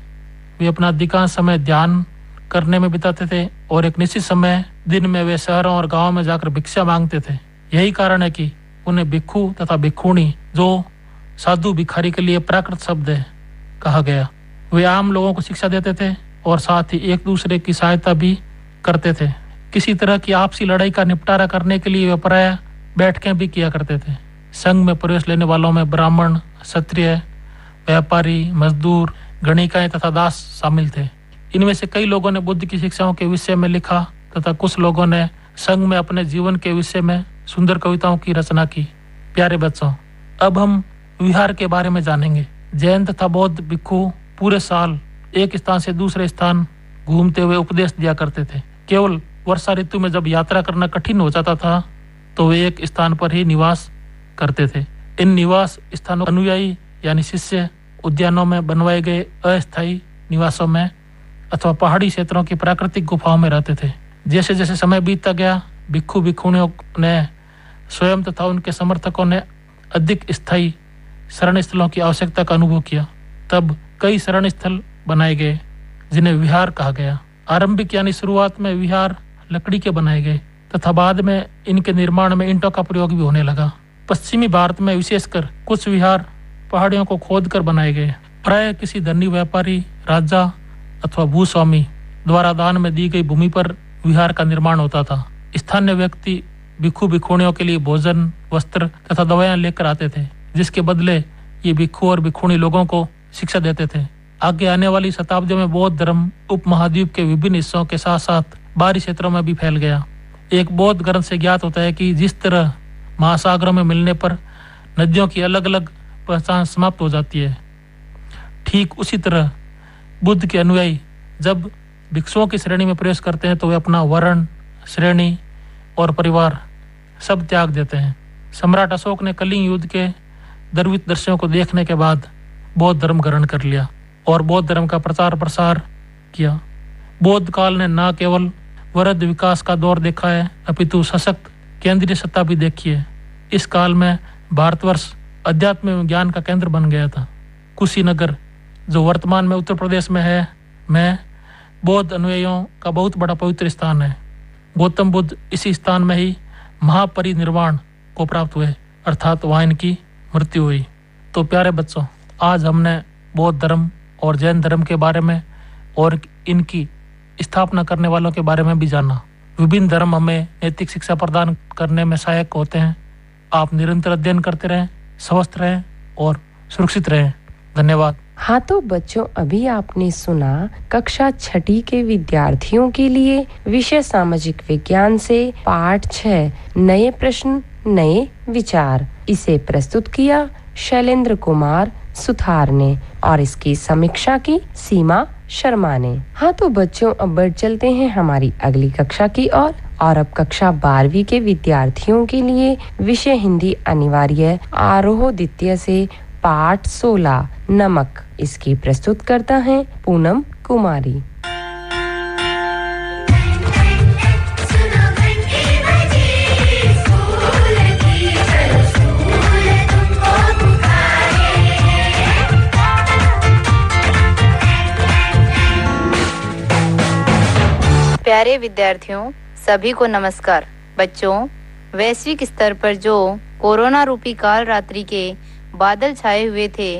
वे अपना अधिकांश समय ध्यान करने में बिताते थे और एक निश्चित समय दिन में वे शहरों और गांवों में जाकर भिक्षा मांगते थे। यही कारण है कि उन्हें भिक्षु तथा भिक्षुणी, जो साधु भिखारी के लिए प्राकृत शब्द है, कहा गया। वे आम लोगों को शिक्षा देते थे और साथ ही एक दूसरे की सहायता भी करते थे। किसी तरह की आपसी लड़ाई का निपटारा करने के लिए वे प्रायः बैठकें भी किया करते थे। संघ में प्रवेश लेने वालों में ब्राह्मण, क्षत्रिय, व्यापारी, मजदूर, गणिकाएं तथा दास शामिल थे। इनमें से कई लोगों ने बुद्ध की शिक्षाओं के विषय में लिखा तथा कुछ लोगों ने संघ में अपने जीवन के विषय में सुंदर कविताओं की रचना की। प्यारे बच्चों, अब हम विहार के बारे में जानेंगे। जैन तथा बौद्ध भिक्षु पूरे साल एक स्थान से दूसरे स्थान घूमते हुए उपदेश दिया करते थे। केवल वर्षा ऋतु में जब यात्रा करना कठिन हो जाता था तो वे एक स्थान पर ही निवास करते थे। इन निवास स्थानों अनुयायी यानी शिष्य उद्यानों में बनवाए गए अस्थायी निवासों में अथवा पहाड़ी क्षेत्रों की प्राकृतिक गुफाओं में रहते थे। जैसे जैसे समय बीतता गया, भिक्षु भिक्षुणियों ने स्वयं तथा उनके समर्थकों ने अधिक स्थायी शरण स्थलों की आवश्यकता का अनुभव किया। तब कई शरण स्थल बनाए गए जिन्हें विहार कहा गया। आरंभिक यानी शुरुआत में विहार लकड़ी के बनाए गए तथा बाद में इनके निर्माण में ईंटों का प्रयोग भी होने लगा। पश्चिमी भारत में विशेषकर कुछ विहार पहाड़ियों को खोदकर बनाए गए। प्राय किसी धनी व्यापारी, राजा अथवा भूस्वामी द्वारा दान में दी गई भूमि पर विहार का निर्माण होता था। स्थानीय व्यक्ति भिक्षु भिक्षुणियों के लिए भोजन, वस्त्र तथा दवाएं लेकर आते थे, जिसके बदले ये भिक्षु और भिक्षुणी लोगों को शिक्षा देते थे। आगे आने वाली शताब्दियों में बौद्ध धर्म उपमहाद्वीप के विभिन्न हिस्सों के साथ साथ बाहरी क्षेत्रों में भी फैल गया। एक बौद्ध ग्रंथ से ज्ञात होता है कि जिस तरह महासागरों में मिलने पर नदियों की अलग अलग पहचान समाप्त हो जाती है, ठीक उसी तरह बुद्ध के अनुयायी जब भिक्षुओं की श्रेणी में प्रवेश करते हैं तो वे अपना वर्ण, श्रेणी और परिवार सब त्याग देते हैं। सम्राट अशोक ने कलिंग युद्ध के द्रविड़ दृश्यों को देखने के बाद बौद्ध धर्म ग्रहण कर लिया और बौद्ध धर्म का प्रचार प्रसार किया। बौद्ध काल ने न केवल वृद्ध विकास का दौर देखा है, अपितु सशक्त केंद्रीय सत्ता भी देखी है। इस काल में भारतवर्ष अध्यात्म एवं ज्ञान का केंद्र बन गया था। कुशीनगर, जो वर्तमान में उत्तर प्रदेश में है, में बौद्ध अनुयायियों का बहुत बड़ा पवित्र स्थान है। गौतम बुद्ध इसी स्थान में ही महापरिनिर्वाण को प्राप्त हुए, अर्थात वहाँ इनकी मृत्यु हुई। तो प्यारे बच्चों, आज हमने बौद्ध धर्म और जैन धर्म के बारे में और इनकी स्थापना करने वालों के बारे में भी जाना। विभिन्न धर्म हमें नैतिक शिक्षा प्रदान करने में सहायक होते हैं। आप निरंतर अध्ययन करते रहें, स्वस्थ रहें और सुरक्षित रहें। धन्यवाद। हाँ तो बच्चों, अभी आपने सुना कक्षा 6 के विद्यार्थियों के लिए विषय सामाजिक विज्ञान से पाठ 6 नए प्रश्न नए विचार। इसे प्रस्तुत किया शैलेंद्र कुमार सुथार ने और इसकी समीक्षा की सीमा शर्मा ने। हाँ तो बच्चों, अब बढ़ चलते हैं हमारी अगली कक्षा की ओर और अब कक्षा 12वीं के विद्यार्थियों के लिए विषय हिंदी अनिवार्य आरोह द्वितीय से पाठ 16 नमक। इसकी प्रस्तुत करता है पूनम कुमारी। प्यारे विद्यार्थियों, सभी को नमस्कार। बच्चों, वैश्विक स्तर पर जो कोरोना रूपी काल रात्रि के बादल छाए हुए थे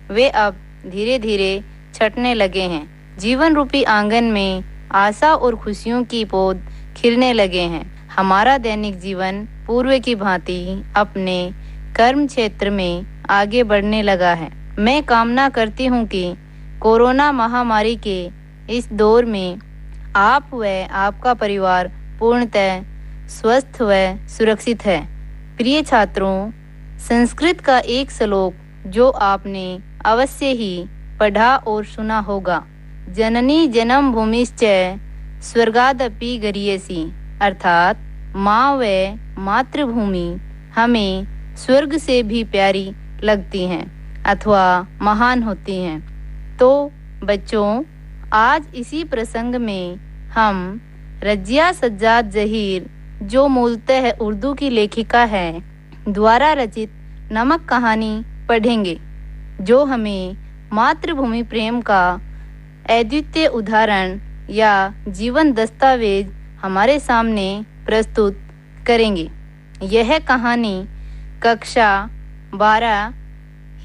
वे अब धीरे धीरे छटने लगे हैं। जीवन रूपी आंगन में आशा और खुशियों की पौध खिलने लगे हैं। हमारा दैनिक जीवन पूर्व की भांति अपने कर्म क्षेत्र में आगे बढ़ने लगा है। मैं कामना करती हूँ कि कोरोना महामारी के इस दौर में आप व आपका परिवार पूर्णतः स्वस्थ व सुरक्षित है। प्रिय छात्रों, संस्कृत का एक श्लोक जो आपने अवश्य ही पढ़ा और सुना होगा, जननी जन्म भूमिश्च स्वर्गादपि गरीयसी, अर्थात माँ व मातृभूमि हमें स्वर्ग से भी प्यारी लगती हैं अथवा महान होती हैं। तो बच्चों, आज इसी प्रसंग में हम रजिया सज्जाद जहीर, जो मूलतः उर्दू की लेखिका है, द्वारा रचित नमक कहानी पढ़ेंगे, जो हमें मातृभूमि प्रेम का अद्वितीय उदाहरण या जीवन दस्तावेज हमारे सामने प्रस्तुत करेंगे। यह कहानी कक्षा 12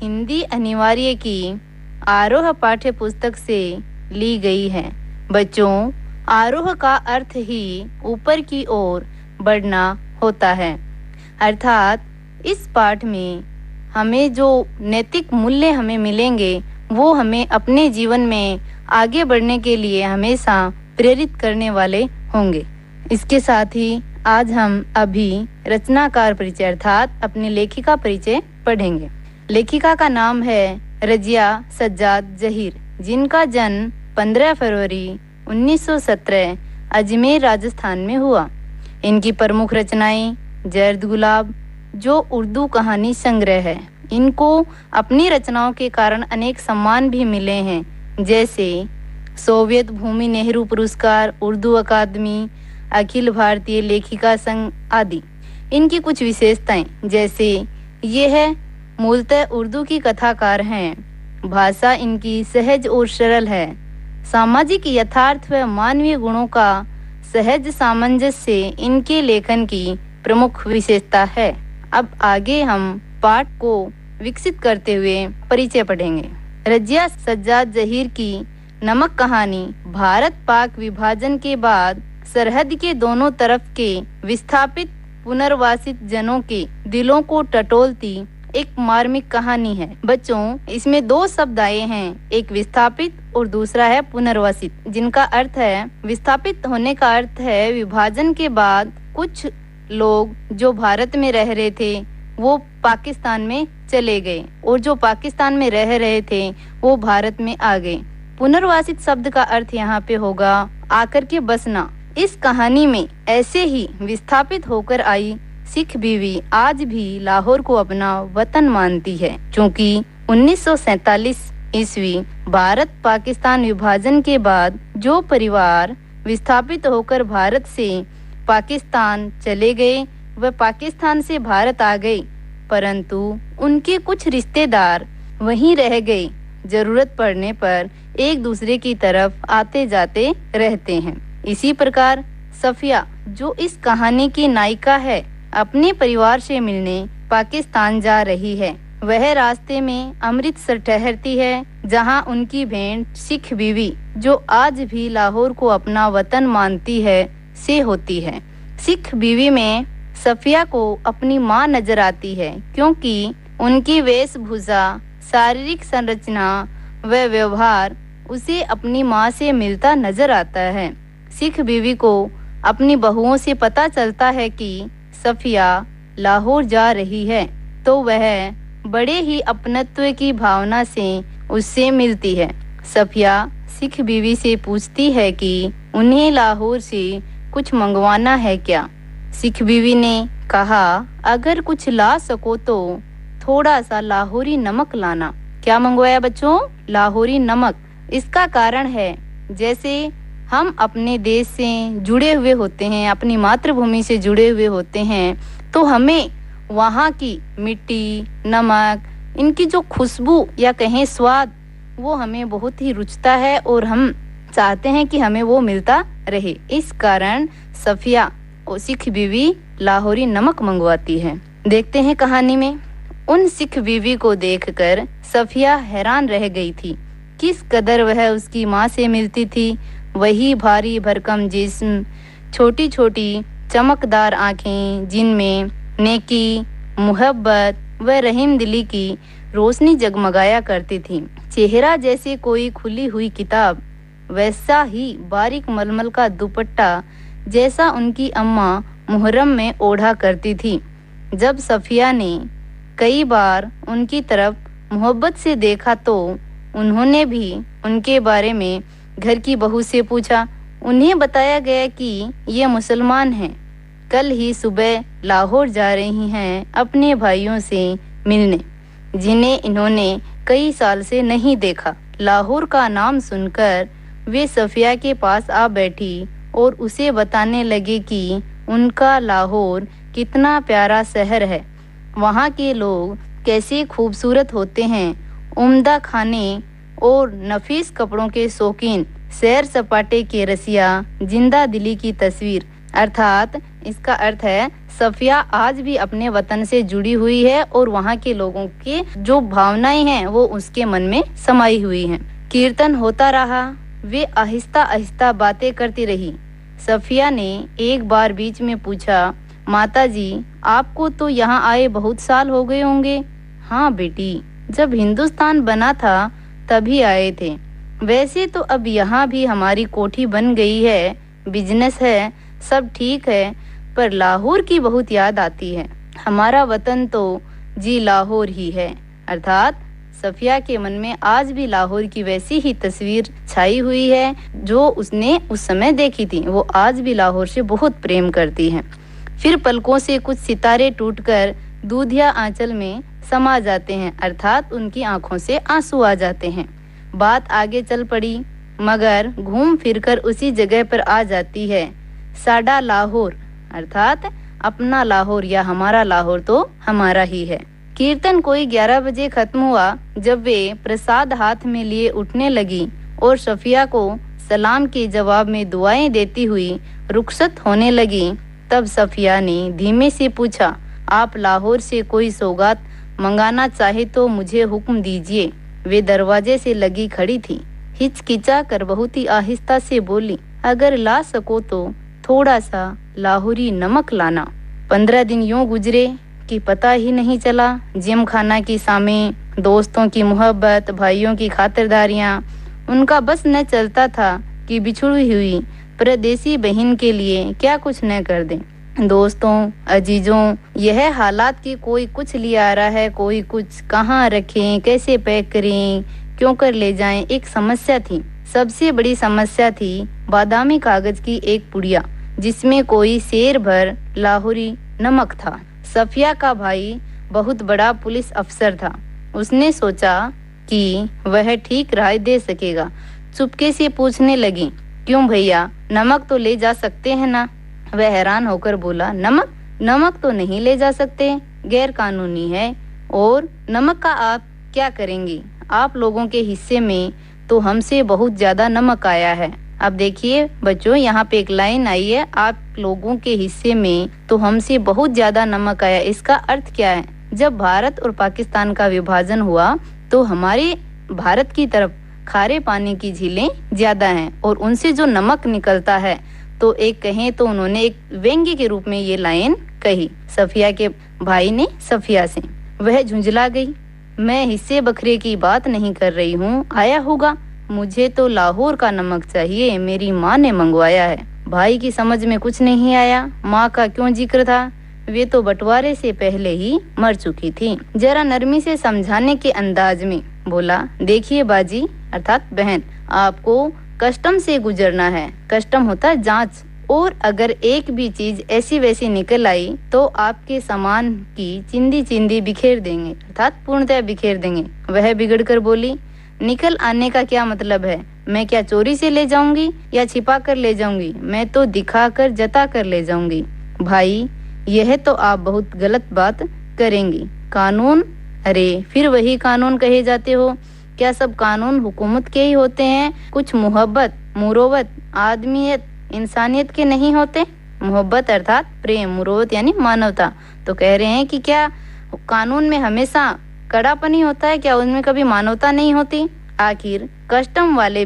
हिंदी अनिवार्य की आरोह पाठ्य पुस्तक से ली गई है। बच्चों, आरोह का अर्थ ही ऊपर की ओर बढ़ना होता है, अर्थात इस पाठ में हमें जो नैतिक मूल्य हमें मिलेंगे वो हमें अपने जीवन में आगे बढ़ने के लिए हमेशा प्रेरित करने वाले होंगे। इसके साथ ही आज हम अभी रचनाकार परिचय अर्थात अपनी लेखिका परिचय पढ़ेंगे। लेखिका का नाम है रजिया सज्जाद जहीर, जिनका जन्म 15 फरवरी 1917 अजमेर राजस्थान में हुआ। इनकी प्रमुख रचनाएं जर्द गुलाब, जो उर्दू कहानी संग्रह है। इनको अपनी रचनाओं के कारण अनेक सम्मान भी मिले हैं, जैसे सोवियत भूमि नेहरू पुरस्कार, उर्दू अकादमी, अखिल भारतीय लेखिका संघ आदि। इनकी कुछ विशेषताएं, जैसे यह मूलतः उर्दू की कथाकार हैं। भाषा इनकी सहज और सरल है। सामाजिक यथार्थ व मानवीय गुणों का सहज सामंजस्य इनके लेखन की प्रमुख विशेषता है। अब आगे हम पाठ को विकसित करते हुए परिचय पढ़ेंगे। रजिया सज्जाद जहीर की नमक कहानी भारत पाक विभाजन के बाद सरहद के दोनों तरफ के विस्थापित पुनर्वासित जनों के दिलों को टटोलती एक मार्मिक कहानी है। बच्चों, इसमें दो शब्द आए हैं, एक विस्थापित और दूसरा है पुनर्वासित, जिनका अर्थ है विस्थापित होने का अर्थ है विभाजन के बाद कुछ लोग जो भारत में रह रहे थे वो पाकिस्तान में चले गए और जो पाकिस्तान में रह रहे थे वो भारत में आ गए। पुनर्वासित शब्द का अर्थ यहाँ पे होगा आकर के बसना। इस कहानी में ऐसे ही विस्थापित होकर आई सिख बीवी आज भी लाहौर को अपना वतन मानती है। क्योंकि 1947 ईस्वी भारत पाकिस्तान विभाजन के बाद जो परिवार विस्थापित होकर भारत से पाकिस्तान चले गए वह पाकिस्तान से भारत आ गए, परंतु उनके कुछ रिश्तेदार वहीं रह गए। जरूरत पड़ने पर एक दूसरे की तरफ आते जाते रहते हैं। इसी प्रकार सफिया, जो इस कहानी की नायिका है, अपने परिवार से मिलने पाकिस्तान जा रही है। वह रास्ते में अमृतसर ठहरती है, जहां उनकी भेंट सिख बीवी, जो आज भी लाहौर को अपना वतन मानती है, से होती है। सिख बीवी में सफिया को अपनी माँ नजर आती है, क्योंकि उनकी वेशभूषा, शारीरिक संरचना व व्यवहार उसे अपनी माँ से मिलता नजर आता है। सिख बीवी को अपनी बहुओं से पता चलता है कि सफिया लाहौर जा रही है, तो वह बड़े ही अपनत्व की भावना से उससे मिलती है। सफिया सिख बीवी से पूछती है कि उन्हें लाहौर से कुछ मंगवाना है क्या। सिख बीवी ने कहा, अगर कुछ ला सको तो थोड़ा सा लाहौरी नमक लाना। क्या मंगवाया बच्चों? लाहौरी नमक। इसका कारण है, जैसे हम अपने देश से जुड़े हुए होते हैं, अपनी मातृभूमि से जुड़े हुए होते हैं, तो हमें वहाँ की मिट्टी, नमक, इनकी जो खुशबू या कहें स्वाद, वो हमें बहुत ही रुचता है और हम चाहते हैं कि हमें वो मिलता रहे। इस कारण सफिया और सिख बीवी लाहौरी नमक मंगवाती है। देखते हैं कहानी में। उन सिख बीवी को देखकर सफिया हैरान रह गई थी। किस कदर वह उसकी माँ से मिलती थी। वही भारी भरकम जिस्म, छोटी छोटी चमकदार आंखें जिनमें नेकी, मोहब्बत व रहीम दिली की रोशनी जगमगाया करती थी। चेहरा जैसे कोई खुली हुई किताब, वैसा ही बारीक मलमल का दुपट्टा जैसा उनकी अम्मा मुहर्रम में ओढ़ा करती थी। जब सफिया ने कई बार उनकी तरफ मोहब्बत से देखा तो उन्होंने भी उनके बारे में घर की बहू से पूछा। उन्हें बताया गया कि ये मुसलमान हैं, कल ही सुबह लाहौर जा रही हैं अपने भाइयों से मिलने, जिन्हें इन्होंने कई साल से नहीं देखा। लाहौर का नाम सुनकर वे सफिया के पास आ बैठी और उसे बताने लगे कि उनका लाहौर कितना प्यारा शहर है, वहाँ के लोग कैसे खूबसूरत होते हैं, उम्दा खाने और नफीस कपड़ों के शौकीन, सैर सपाटे के रसिया, जिंदा दिली की तस्वीर। अर्थात इसका अर्थ है सफिया आज भी अपने वतन से जुड़ी हुई है और वहाँ के लोगों के जो भावनाएं हैं वो उसके मन में समाई हुई हैं। कीर्तन होता रहा, वे आहिस्ता आहिस्ता बातें करती रही। सफिया ने एक बार बीच में पूछा, माताजी आपको तो यहाँ आए बहुत साल हो गए होंगे। हाँ बेटी, जब हिंदुस्तान बना था तभी आए थे। वैसे तो अब यहाँ भी हमारी कोठी बन गई है, बिजनेस है, सब ठीक है, पर लाहौर की बहुत याद आती है। हमारा वतन तो जी लाहौर ही है। अर्थात सफिया के मन में आज भी लाहौर की वैसी ही तस्वीर छाई हुई है जो उसने उस समय देखी थी। वो आज भी लाहौर से बहुत प्रेम करती है। फिर पलकों से कुछ सितारे टूटकर दूधिया आंचल में समा जाते हैं, अर्थात उनकी आंखों से आंसू आ जाते हैं। बात आगे चल पड़ी, मगर घूम फिरकर उसी जगह पर आ जाती है। साडा लाहौर, अर्थात अपना लाहौर या हमारा लाहौर तो हमारा ही है। कीर्तन कोई 11 बजे खत्म हुआ। जब वे प्रसाद हाथ में लिए उठने लगी और सफिया को सलाम के जवाब में दुआएं देती हुई रुखसत होने लगी, तब सफिया ने धीमे से पूछा, आप लाहौर से कोई सौगात मंगाना चाहे तो मुझे हुक्म दीजिए। वे दरवाजे से लगी खड़ी थी, हिचकिचा कर बहुत ही आहिस्ता से बोली, अगर ला सको तो थोड़ा सा लाहौरी नमक लाना। 15 दिन यूं गुजरे कि पता ही नहीं चला। जिम खाना की सामें, दोस्तों की मोहब्बत, भाइयों की खातिरदारियां, उनका बस न चलता था कि बिछड़ी हुई परदेसी बहन के लिए क्या कुछ न कर दें। दोस्तों, अजीजों, यह हालात कि कोई कुछ ले आ रहा है, कोई कुछ कहाँ रखें, कैसे पैक करें, क्यों कर ले जाएं, एक समस्या थी। सबसे बड़ी समस्या थी बादामी कागज की एक पुड़िया जिसमें कोई शेर भर लाहौरी नमक था। सफिया का भाई बहुत बड़ा पुलिस अफसर था। उसने सोचा कि वह ठीक राय दे सकेगा। चुपके से पूछने लगी, क्यों भैया, नमक तो ले जा सकते हैं ना? वह हैरान होकर बोला, नमक तो नहीं ले जा सकते, गैर कानूनी है। और नमक का आप क्या करेंगी? आप लोगों के हिस्से में तो हमसे बहुत ज्यादा नमक आया है। अब देखिए बच्चों, यहाँ पे एक लाइन आई है, आप लोगों के हिस्से में तो हमसे बहुत ज्यादा नमक आया। इसका अर्थ क्या है? जब भारत और पाकिस्तान का विभाजन हुआ तो हमारे भारत की तरफ खारे पानी की झीलें ज्यादा हैं और उनसे जो नमक निकलता है, तो एक कहें तो उन्होंने एक व्यंग्य के रूप में ये लाइन कही सफिया के भाई ने सफिया से। वह झुंझला गई, मैं हिस्से बखरे की बात नहीं कर रही हूँ, आया होगा, मुझे तो लाहौर का नमक चाहिए, मेरी माँ ने मंगवाया है। भाई की समझ में कुछ नहीं आया, माँ का क्यों जिक्र था, वे तो बंटवारे से पहले ही मर चुकी थी। जरा नरमी से समझाने के अंदाज में बोला, देखिए बाजी अर्थात बहन, आपको कस्टम से गुजरना है। कस्टम होता है जांच, और अगर एक भी चीज ऐसी वैसी निकल आई तो आपके सामान की चिंदी चिंदी बिखेर देंगे, अर्थात पूर्णतः बिखेर देंगे। वह बिगड़ कर बोली, निकल आने का क्या मतलब है? मैं क्या चोरी से ले जाऊंगी या छिपा कर ले जाऊंगी? मैं तो दिखा कर जता कर ले जाऊंगी। भाई, यह तो आप बहुत गलत बात करेंगी। कानून, अरे फिर वही कानून कहे जाते हो। क्या सब कानून हुकूमत के ही होते हैं? कुछ मोहब्बत, मुरोवत, आदमियत, इंसानियत के नहीं होते? मोहब्बत अर्थात प्रेम, मुरोवत यानी मानवता। तो कह रहे हैं कि क्या कानून में हमेशा कड़ापन ही होता है क्या? उनमें कभी मानवता नहीं होती? आखिर कस्टम वाले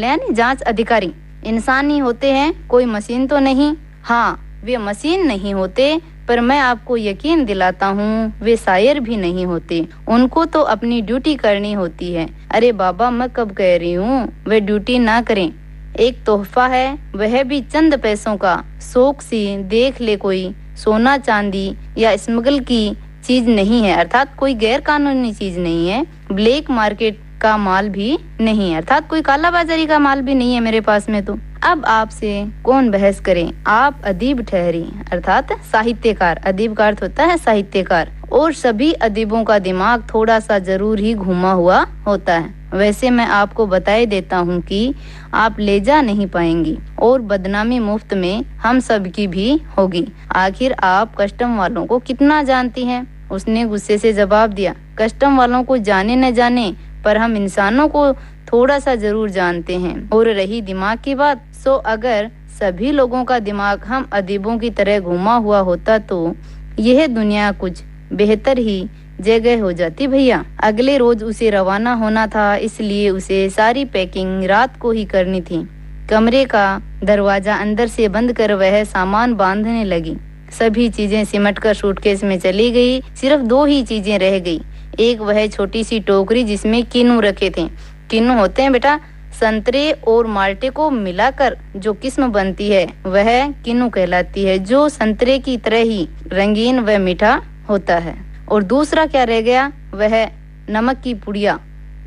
यानी जांच अधिकारी इंसान ही होते हैं, कोई मशीन तो नहीं। हाँ, वे मशीन नहीं होते, पर मैं आपको यकीन दिलाता हूँ वे शायर भी नहीं होते। उनको तो अपनी ड्यूटी करनी होती है। अरे बाबा, मैं कब कह रही हूँ वे ड्यूटी ना करें। एक तोहफा है, वह भी चंद पैसों का। शौक से देख ले कोई, सोना चांदी या स्मगल की चीज नहीं है, अर्थात कोई गैर कानूनी चीज नहीं है। ब्लैक मार्केट का माल भी नहीं है, अर्थात कोई काला बाजारी का माल भी नहीं है मेरे पास में। तो अब आपसे कौन बहस करे? आप अदीब ठहरी, अर्थात साहित्यकार। अदीब का अर्थ होता है साहित्यकार। और सभी अदीबों का दिमाग थोड़ा सा जरूर ही घुमा हुआ होता है। वैसे मैं आपको बताए देता हूँ कि आप ले जा नहीं पाएंगी और बदनामी मुफ्त में हम सब की भी होगी। आखिर आप कस्टम वालों को कितना जानती हैं? उसने गुस्से से जवाब दिया, कस्टम वालों को जाने न जाने, पर हम इंसानों को थोड़ा सा जरूर जानते हैं। और रही दिमाग की बात, सो अगर सभी लोगों का दिमाग हम अदीबों की तरह घुमा हुआ होता तो यह दुनिया कुछ बेहतर ही जगह हो जाती भैया। अगले रोज उसे रवाना होना था, इसलिए उसे सारी पैकिंग रात को ही करनी थी। कमरे का दरवाजा अंदर से बंद कर वह सामान बांधने लगी। सभी चीजें सिमटकर सूटकेस में चली गई। सिर्फ 2 ही चीजें रह गई। एक वह छोटी सी टोकरी जिसमें किन्नू रखे थे। किन्नू होते हैं बेटा संतरे और माल्टे को मिलाकर जो किस्म बनती है वह किन्नू कहलाती है, जो संतरे की तरह ही रंगीन व मीठा होता है। और दूसरा क्या रह गया? वह नमक की पुड़िया,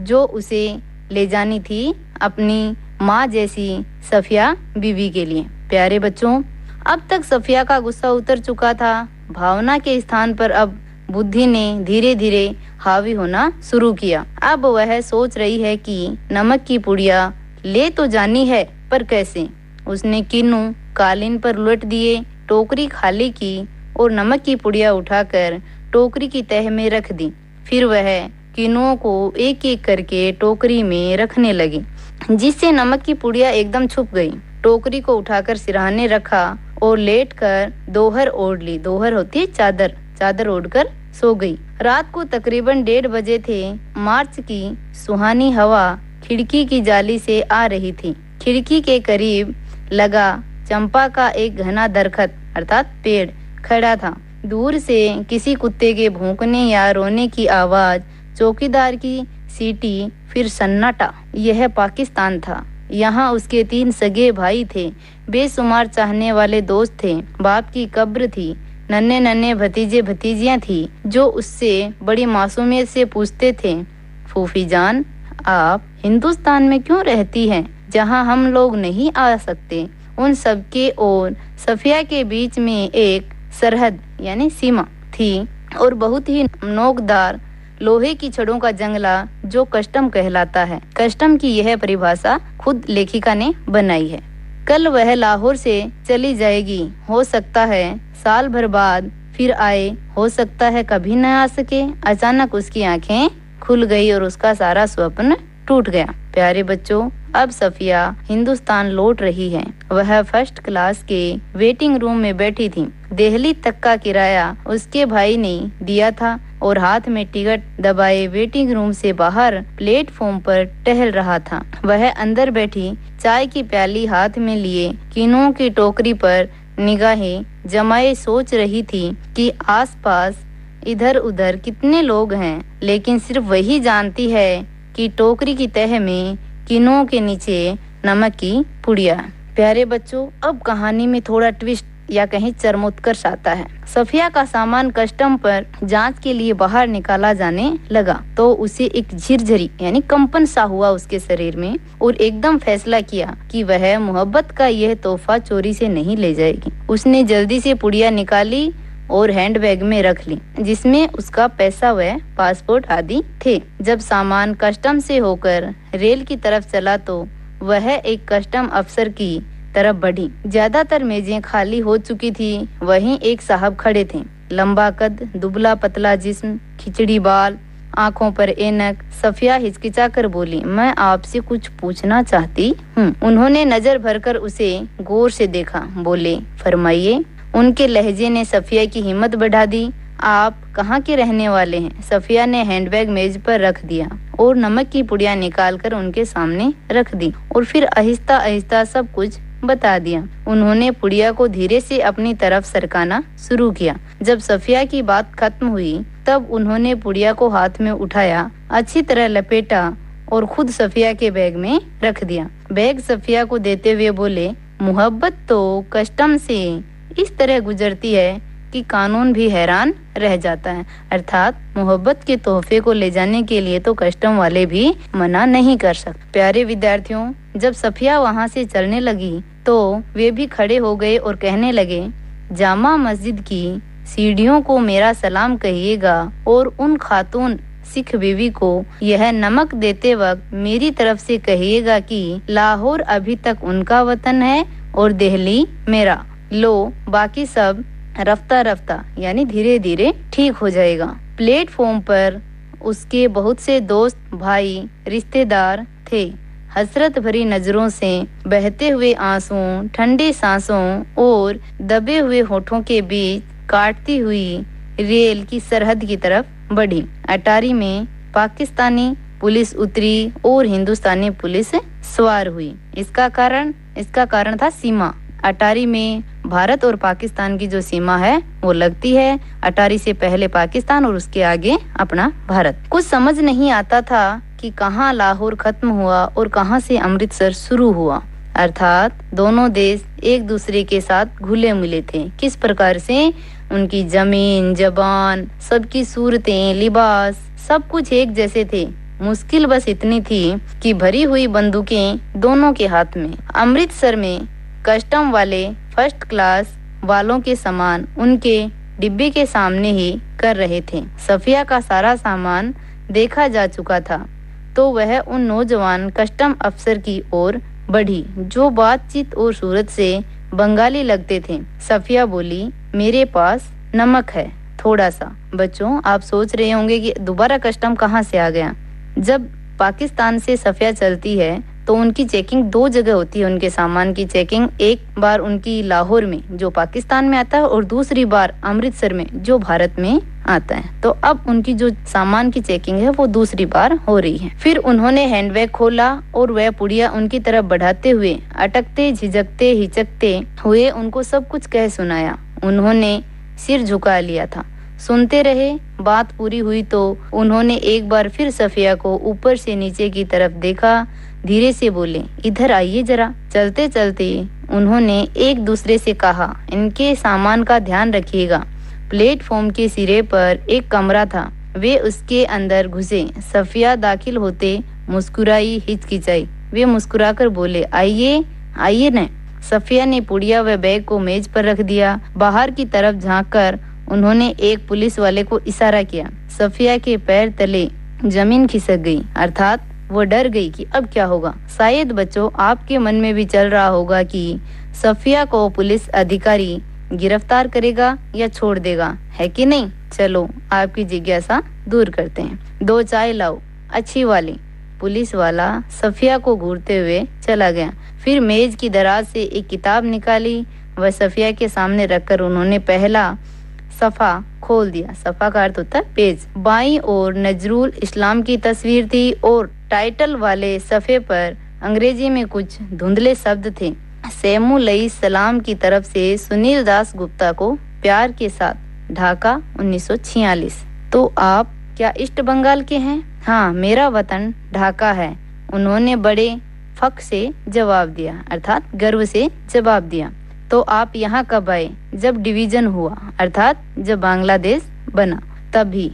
जो उसे ले जानी थी अपनी माँ जैसी सफिया बीवी के लिए। प्यारे बच्चों, अब तक सफिया का गुस्सा उतर चुका था। भावना के स्थान पर अब बुद्धि ने धीरे धीरे हावी होना शुरू किया। अब वह सोच रही है कि नमक की पुड़िया ले तो जानी है, पर कैसे? उसने किन्नू कालीन पर उलट दिए, टोकरी खाली की और नमक की पुड़िया उठाकर टोकरी की तह में रख दी। फिर वह किन्नुओं को एक एक करके टोकरी में रखने लगी, जिससे नमक की पुड़िया एकदम छुप गई। टोकरी को उठाकर सिरहाने रखा और लेटकर दोहर ओढ़ ली। दोहर होती है चादर, चादर ओढ़कर सो गई। रात को तकरीबन 1:30 बजे थे। मार्च की सुहानी हवा खिड़की की जाली से आ रही थी। खिड़की के करीब लगा चंपा का एक घना दरखत अर्थात पेड़ खड़ा था। दूर से किसी कुत्ते के भौंकने या रोने की आवाज, चौकीदार की सीटी, फिर सन्नाटा। यह पाकिस्तान था। यहाँ उसके 3 सगे भाई थे। बेशुमार चाहने वाले दोस्त थे। बाप की कब्र थी। नन्हे नन्हे भतीजे भतीजियां थी जो उससे बड़ी मासूमियत से पूछते थे, फूफी जान, आप हिंदुस्तान में क्यों रहती हैं, जहाँ हम लोग नहीं आ सकते? उन सबके और सफिया के बीच में एक सरहद यानी सीमा थी और बहुत ही नोकदार लोहे की छड़ों का जंगला, जो कस्टम कहलाता है। कस्टम की यह परिभाषा खुद लेखिका ने बनाई है। कल वह लाहौर से चली जाएगी, हो सकता है साल भर बाद फिर आए, हो सकता है कभी न आ सके। अचानक उसकी आंखें खुल गई और उसका सारा स्वप्न टूट गया। प्यारे बच्चों, अब सफिया हिंदुस्तान लौट रही है। वह फर्स्ट क्लास के वेटिंग रूम में बैठी थी। दिल्ली तक का किराया उसके भाई ने दिया था और हाथ में टिकट दबाए वेटिंग रूम से बाहर प्लेटफॉर्म पर टहल रहा था। वह अंदर बैठी चाय की प्याली हाथ में लिए किन्नुओं की टोकरी पर निगाहें जमाए सोच रही थी कि आसपास इधर उधर कितने लोग हैं, लेकिन सिर्फ वही जानती है कि टोकरी की तह में किन्नुओं के नीचे नमक की पुड़िया। प्यारे बच्चों, अब कहानी में थोड़ा ट्विस्ट या कहीं चरमोत्कर्ष आता है। सफिया का सामान कस्टम पर जांच के लिए बाहर निकाला जाने लगा तो उसे एक झिरझरी यानी कंपन सा हुआ उसके शरीर में और एकदम फैसला किया कि वह मोहब्बत का यह तोहफा चोरी से नहीं ले जाएगी। उसने जल्दी से पुड़िया निकाली और हैंडबैग में रख ली, जिसमें उसका पैसा व पासपोर्ट आदि थे। जब सामान कस्टम से होकर रेल की तरफ चला तो वह एक कस्टम अफसर की तरफ बढ़ी। ज्यादातर मेजें खाली हो चुकी थी। वहीं एक साहब खड़े थे, लंबा कद, दुबला पतला जिस्म, खिचड़ी बाल, आंखों पर ऐनक। सफिया हिचकिचा कर बोली, मैं आपसे कुछ पूछना चाहती हूँ। उन्होंने नजर भरकर उसे गौर से देखा। बोले, फरमाइए। उनके लहजे ने सफिया की हिम्मत बढ़ा दी। आप कहाँ के रहने वाले हैं? सफिया ने हैंडबैग मेज पर रख दिया और नमक की पुड़िया निकालकर उनके सामने रख दी और फिर आहिस्ता आहिस्ता सब कुछ बता दिया। उन्होंने पुड़िया को धीरे से अपनी तरफ सरकाना शुरू किया। जब सफिया की बात खत्म हुई तब उन्होंने पुड़िया को हाथ में उठाया, अच्छी तरह लपेटा और खुद सफिया के बैग में रख दिया। बैग सफिया को देते हुए बोले, मोहब्बत तो कस्टम से इस तरह गुजरती है कि कानून भी हैरान रह जाता है। अर्थात मोहब्बत के तोहफे को ले जाने के लिए तो कस्टम वाले भी मना नहीं कर सकते। प्यारे विद्यार्थियों, जब सफिया वहाँ से चलने लगी तो वे भी खड़े हो गए और कहने लगे, जामा मस्जिद की सीढ़ियों को मेरा सलाम कहिएगा और उन खातून सिख बीवी को यह नमक देते वक्त मेरी तरफ से कहिएगा कि लाहौर अभी तक उनका वतन है और दिल्ली मेरा। लो, बाकी सब रफ्ता रफ्ता यानी धीरे धीरे ठीक हो जाएगा। प्लेटफॉर्म पर उसके बहुत से दोस्त, भाई, रिश्तेदार थे। हसरत भरी नजरों से बहते हुए आंसुओं, ठंडी सांसों और दबे हुए होठों के बीच काटती हुई रेल की सरहद की तरफ बढ़ी। अटारी में पाकिस्तानी पुलिस उतरी और हिंदुस्तानी पुलिस सवार हुई। इसका कारण था सीमा। अटारी में भारत और पाकिस्तान की जो सीमा है वो लगती है। अटारी से पहले पाकिस्तान और उसके आगे अपना भारत। कुछ समझ नहीं आता था कि कहाँ लाहौर खत्म हुआ और कहाँ से अमृतसर शुरू हुआ। अर्थात दोनों देश एक दूसरे के साथ घुले मिले थे। किस प्रकार से उनकी जमीन, जबान, सबकी सूरतें, लिबास, सब कुछ एक जैसे थे। मुश्किल बस इतनी थी कि भरी हुई बंदूकें दोनों के हाथ में। अमृतसर में कस्टम वाले फर्स्ट क्लास वालों के सामान उनके डिब्बे के सामने ही कर रहे थे। सफिया का सारा सामान देखा जा चुका था तो वह उन नौजवान कस्टम अफसर की ओर बढ़ी जो बातचीत और सूरत से बंगाली लगते थे। सफिया बोली, मेरे पास नमक है थोड़ा सा। बच्चों, आप सोच रहे होंगे कि दोबारा कस्टम कहाँ से आ गया। जब पाकिस्तान से सफिया चलती है तो उनकी चेकिंग दो जगह होती है। उनके सामान की चेकिंग एक बार उनकी लाहौर में जो पाकिस्तान में आता है और दूसरी बार अमृतसर में जो भारत में आता है। तो अब उनकी जो सामान की चेकिंग है वो दूसरी बार हो रही है। फिर उन्होंने हैंडबैग खोला और वह पुड़िया उनकी तरफ बढ़ाते हुए अटकते, झिझकते, हिचकते हुए उनको सब कुछ कह सुनाया। उन्होंने सिर झुका लिया था, सुनते रहे। बात पूरी हुई तो उन्होंने एक बार फिर सफिया को ऊपर से नीचे की तरफ देखा। धीरे से बोले, इधर आइए जरा। चलते चलते उन्होंने एक दूसरे से कहा, इनके सामान का ध्यान रखिएगा। प्लेटफॉर्म के सिरे पर एक कमरा था, वे उसके अंदर घुसे। सफिया दाखिल होते मुस्कुराई, हिचकिचाई। वे मुस्कुराकर बोले, आइए आइए न। सफिया ने पुड़िया व बैग को मेज पर रख दिया। बाहर की तरफ झांककर उन्होंने एक पुलिस वाले को इशारा किया। सफिया के पैर तले जमीन खिसक गई। अर्थात वो डर गई कि अब क्या होगा। शायद बच्चों आपके मन में भी चल रहा होगा कि सफिया को पुलिस अधिकारी गिरफ्तार करेगा या छोड़ देगा, है कि नहीं। चलो आपकी जिज्ञासा दूर करते हैं। 2 चाय लाओ, अच्छी वाली। पुलिस वाला सफिया को घूरते हुए चला गया। फिर मेज की दराज से एक किताब निकाली वह सफिया के सामने रखकर उन्होंने पहला सफा खोल दिया। सफा का अर्थ होता है पेज। बाईं ओर नजरुल इस्लाम की तस्वीर थी और टाइटल वाले सफे पर अंग्रेजी में कुछ धुंधले शब्द थे। सैमुलई सलाम की तरफ से सुनील दास गुप्ता को प्यार के साथ, ढाका 1946। तो आप क्या ईस्ट बंगाल के हैं? हाँ, मेरा वतन ढाका है। उन्होंने बड़े फख से जवाब दिया, अर्थात गर्व से जवाब दिया। तो आप यहाँ कब आए? जब डिवीजन हुआ, अर्थात जब बांग्लादेश बना तभी।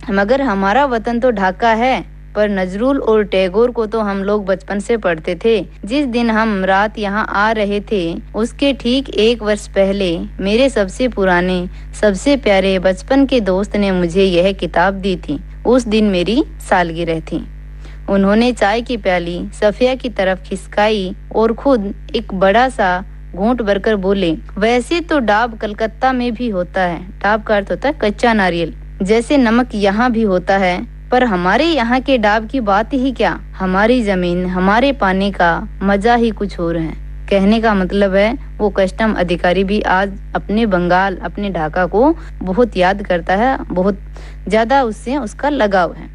मगर हमारा वतन तो ढाका है, पर नजरुल और टैगोर को तो हम लोग बचपन से पढ़ते थे। जिस दिन हम रात यहाँ आ रहे थे उसके ठीक 1 वर्ष पहले मेरे सबसे पुराने, सबसे प्यारे बचपन के दोस्त ने मुझे यह किताब दी थी। उस दिन मेरी सालगिरह थी। उन्होंने चाय की प्याली सफिया की तरफ खिसकाई और खुद एक बड़ा सा घूंट भरकर बोले, वैसे तो डाब कलकत्ता में भी होता है। डाब का अर्थ होता है कच्चा नारियल। जैसे नमक यहाँ भी होता है, पर हमारे यहाँ के डाब की बात ही क्या। हमारी जमीन, हमारे पानी का मजा ही कुछ और है। कहने का मतलब है वो कस्टम अधिकारी भी आज अपने बंगाल, अपने ढाका को बहुत याद करता है, बहुत ज्यादा उससे उसका लगाव है।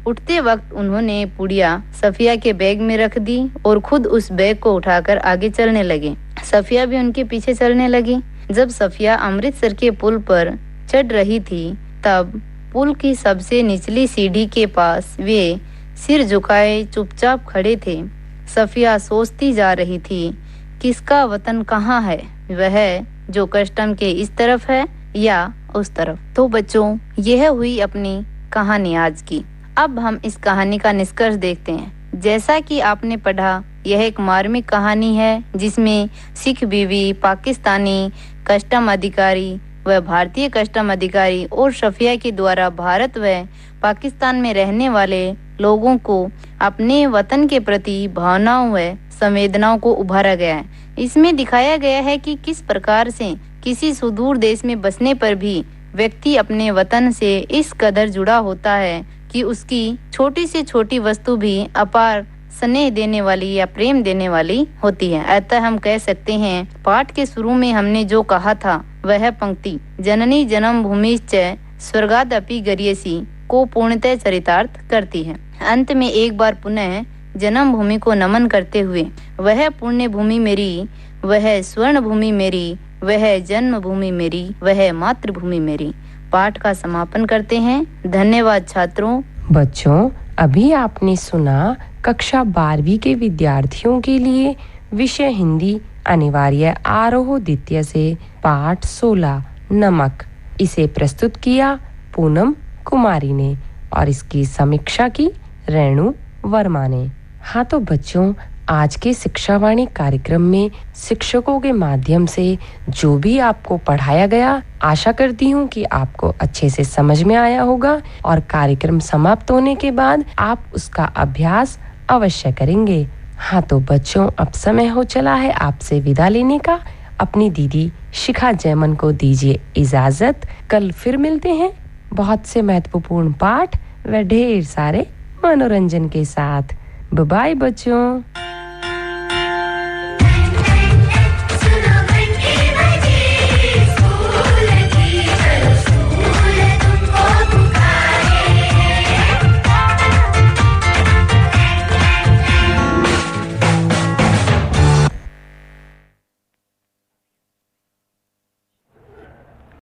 उठते वक्त उन्होंने पुड़िया सफिया के बैग में रख दी और खुद उस बैग को उठाकर आगे चलने लगे। सफिया भी उनके पीछे चलने लगी। जब सफिया अमृतसर के पुल पर चढ़ रही थी तब पुल की सबसे निचली सीढ़ी के पास वे सिर झुकाए चुपचाप खड़े थे। सफिया सोचती जा रही थी, किसका वतन कहाँ है, वह जो कस्टम के इस तरफ है या उस तरफ। तो बच्चों, यह हुई अपनी कहानी आज की। अब हम इस कहानी का निष्कर्ष देखते हैं। जैसा कि आपने पढ़ा, यह एक मार्मिक कहानी है जिसमें सिख बीवी, पाकिस्तानी कस्टम अधिकारी व भारतीय कस्टम अधिकारी और सफिया के द्वारा भारत व पाकिस्तान में रहने वाले लोगों को अपने वतन के प्रति भावनाओं व संवेदनाओं को उभारा गया है। इसमें दिखाया गया है कि किस प्रकार से किसी सुदूर देश में बसने पर भी व्यक्ति अपने वतन से इस कदर जुड़ा होता है कि उसकी छोटी से छोटी वस्तु भी अपार स्नेह देने वाली या प्रेम देने वाली होती है। अतः हम कह सकते हैं, पाठ के शुरू में हमने जो कहा था वह पंक्ति जननी जन्म भूमिश्च स्वर्गादपि गरीयसी को पूर्णतः चरितार्थ करती है। अंत में एक बार पुनः जन्म भूमि को नमन करते हुए, वह पुण्य भूमि मेरी, वह स्वर्ण भूमि मेरी, वह जन्म भूमि मेरी, वह मातृभूमि मेरी, पाठ का समापन करते हैं। धन्यवाद छात्रों। बच्चों, अभी आपने सुना कक्षा 12वीं के विद्यार्थियों के लिए विषय हिंदी अनिवार्य आरोह द्वितीय से पाठ 16 नमक। इसे प्रस्तुत किया पूनम कुमारी ने और इसकी समीक्षा की रेणु वर्मा ने। हाँ तो बच्चों, आज के शिक्षावाणी कार्यक्रम में शिक्षकों के माध्यम से जो भी आपको पढ़ाया गया, आशा करती हूँ कि आपको अच्छे से समझ में आया होगा और कार्यक्रम समाप्त होने के बाद आप उसका अभ्यास अवश्य करेंगे। हाँ तो बच्चों, अब समय हो चला है आपसे विदा लेने का। अपनी दीदी शिखा जयमन को दीजिए इजाजत। कल फिर मिलते हैं बहुत से महत्वपूर्ण पाठ व ढेर सारे मनोरंजन के साथ। बाय बाय बच्चों।